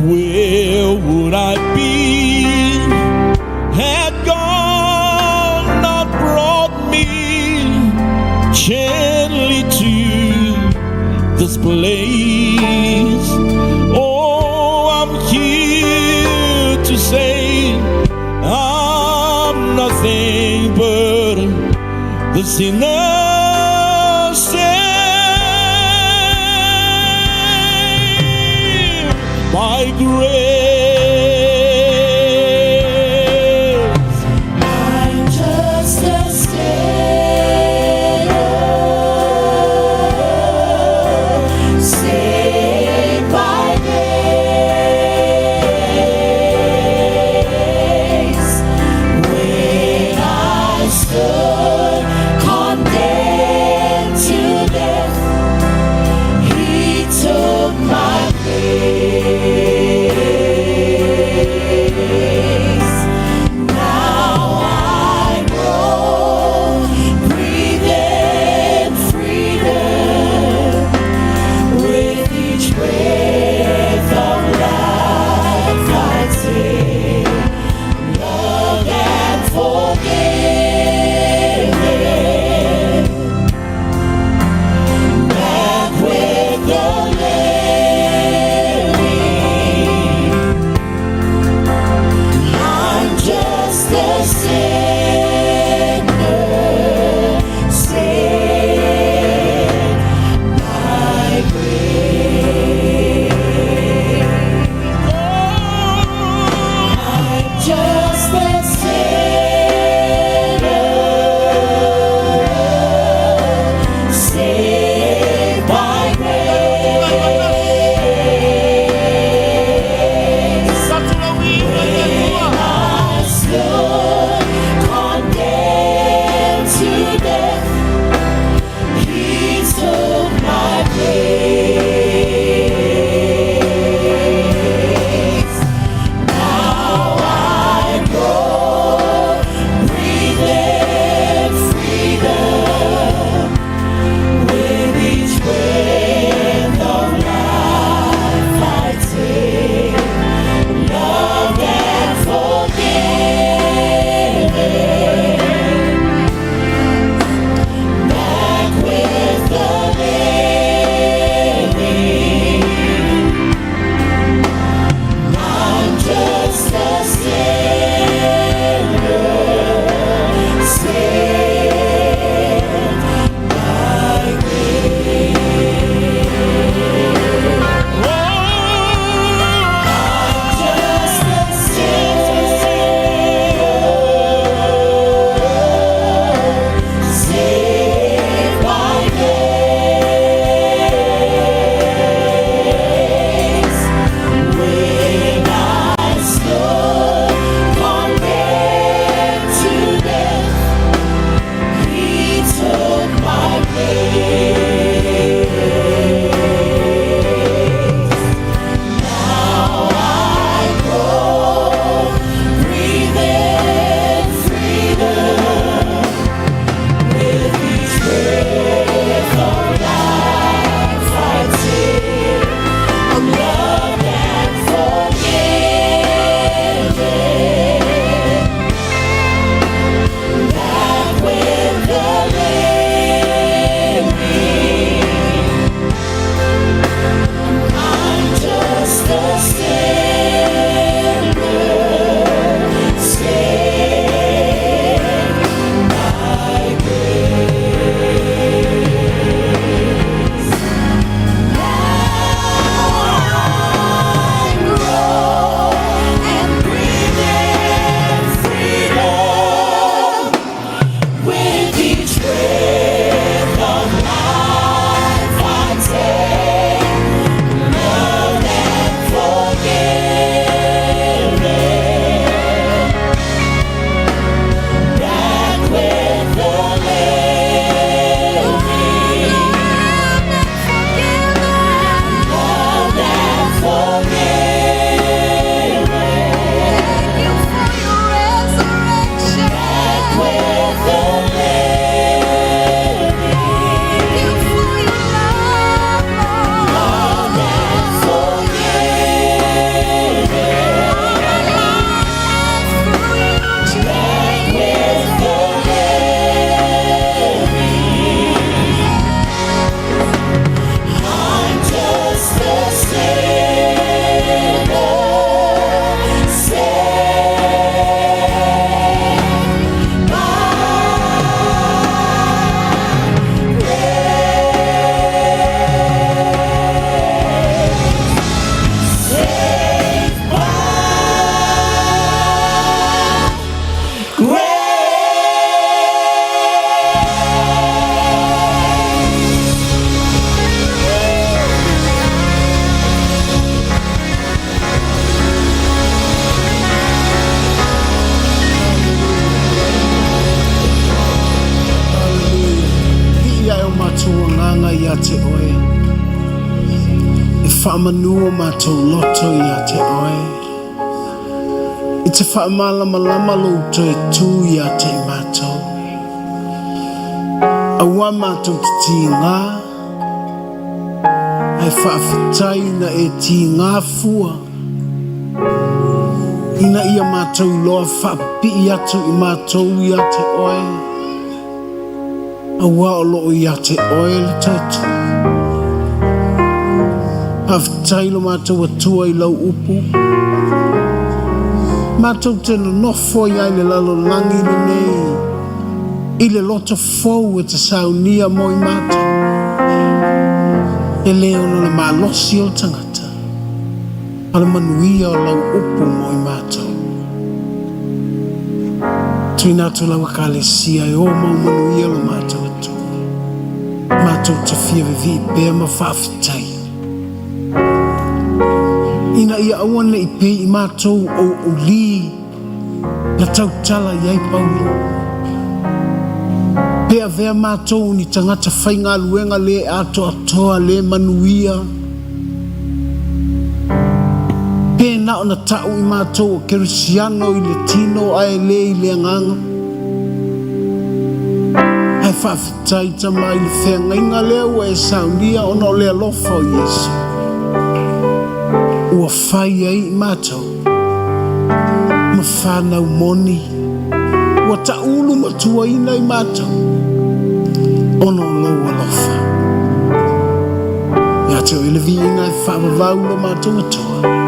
Where would I be had God not brought me gently to this place? Oh, I'm here to say I'm nothing but the sinner saved by grace. I'm just a sinner saved by grace. When I stood condemned whaamanua mātou loto ia te oe. I te whaamalama loto e tū ia te mātou. Aua mātou te ti ngā. Ai whaafitai na e ti ngā fua. Ina ia mātou loa whaapi atu i mātou ia te oe. Aua o loo ia te oe le tatu. Hawhitai lo mātou atua i lau upu. Mātou te no nofo i ai le lalo langi le nei. I le loto fau e te saunia mo i mātou. E leo no le malosi o tangata. Ale manuia o lau upu mo i mātou. Tui nātou lau akalesia e o mau manuia lo mātou atu. Mātou te fia vivi pēr ma whaafitai. Ina ia awane i pei i mātou o uli. Na tau tala iai paulo. Pea vea mātou ni tangata whainga luenga le ato atoa le manuia. Pea nao na tau i mātou o Kerisiano i le tino ai le i le anganga. Ai whaafitai tama i le whenga inga leo e saunia ono le alofa o Yesu. Ua whai ai i mātou. Ma whanau moni. Ua taulu matua ina i mātou. Ono lau alofa. Ia te o elevi ina e whaavavau lo mātou atoa.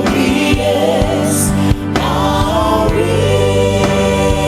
Victorious are we.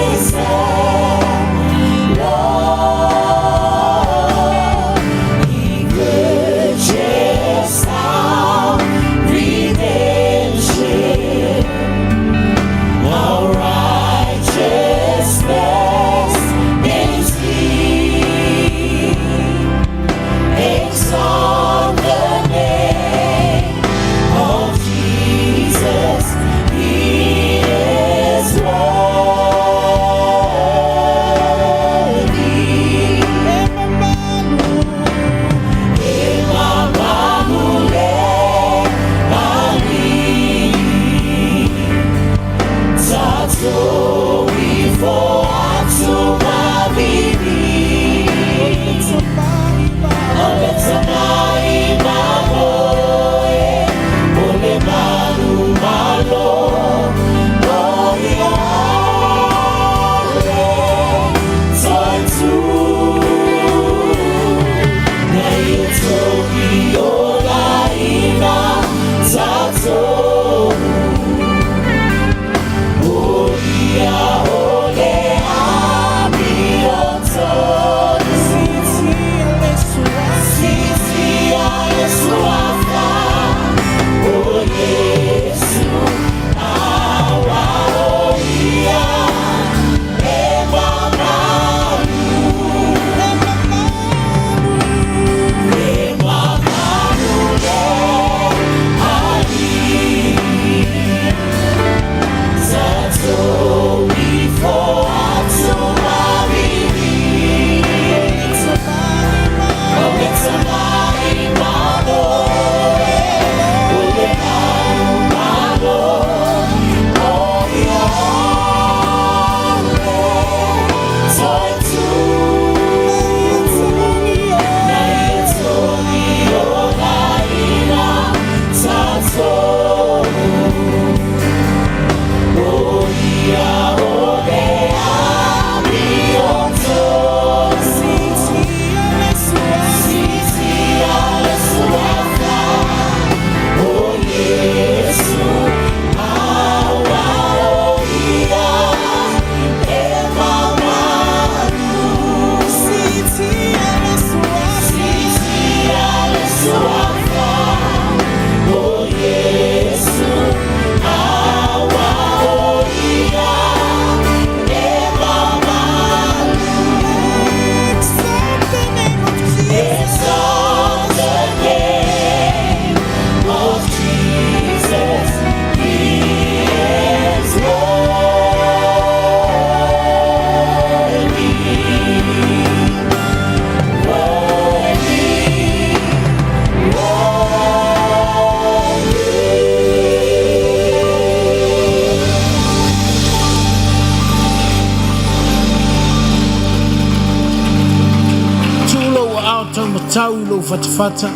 tau matau I lo fatafata.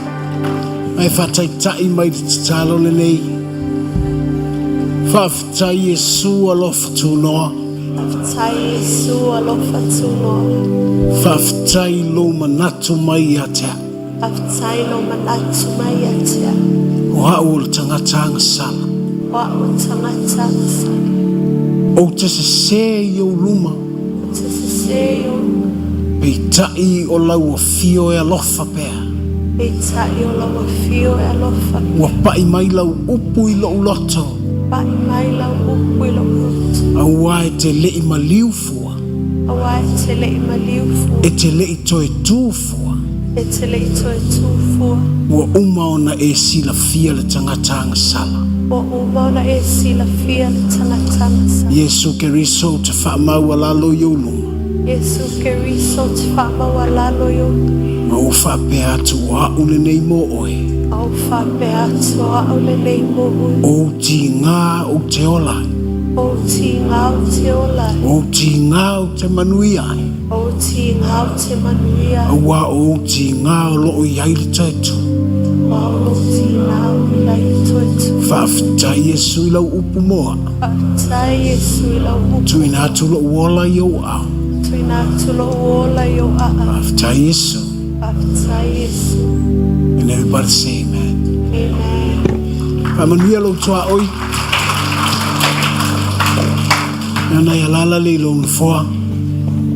Mai fataitai mai te talo le nei. Whawhitai Yesu alofa tūnoa. Whawhitai Yesu alofa tūnoa. Whawhitai lo manatu mai atea. Whawhitai lo manatu mai atea. O hao le tangata angasala. O hao le tangata angasala. O te se I o luma. O te se o luma. Pei tai o lau a fio e alofa pea. Pei tai o lau a fio e alofa pea. Ua pai mai lau upu I lo uloto. Pai mai lau upu I lo uloto. Aua e te lei maliu fua. Aua e te lei maliu fua. E te lei toe tū fua. E te lei toe tū fua. Ua uma ona e sila fia le tangata angasala. Ua uma ona e sila fia le tangata angasala. Yesu Keriso te whaamau alalo I o luma. Yesu Keriso te whaamau alalo I o luma. Ma o whapea atu o hau le nei mo oe. Au whapea atu o hau le nei mo oe. O ti ngā o te olai. O ti ngā o te olai. O ti ngā o te manui ai. O ti ngā o te manui ai. Aua o ti ngā o loo I ai le taitu. Paulo ti ngā o lai toitu. Whawhitai Yesu I lau upu moa. Whawhitai Yesu I lau upu. Tui nā tula uola I o au. Tui nā tula uola I o a. Whawhitai Yesu. Whawhitai Yesu. And everybody say amen. Amen. Pamanuia lo toa oi. Nana ia lala le lo nfoa.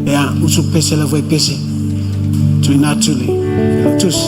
Ea usu pese la vai pese. Tui nā tuli. Tus.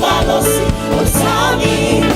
malosi o sani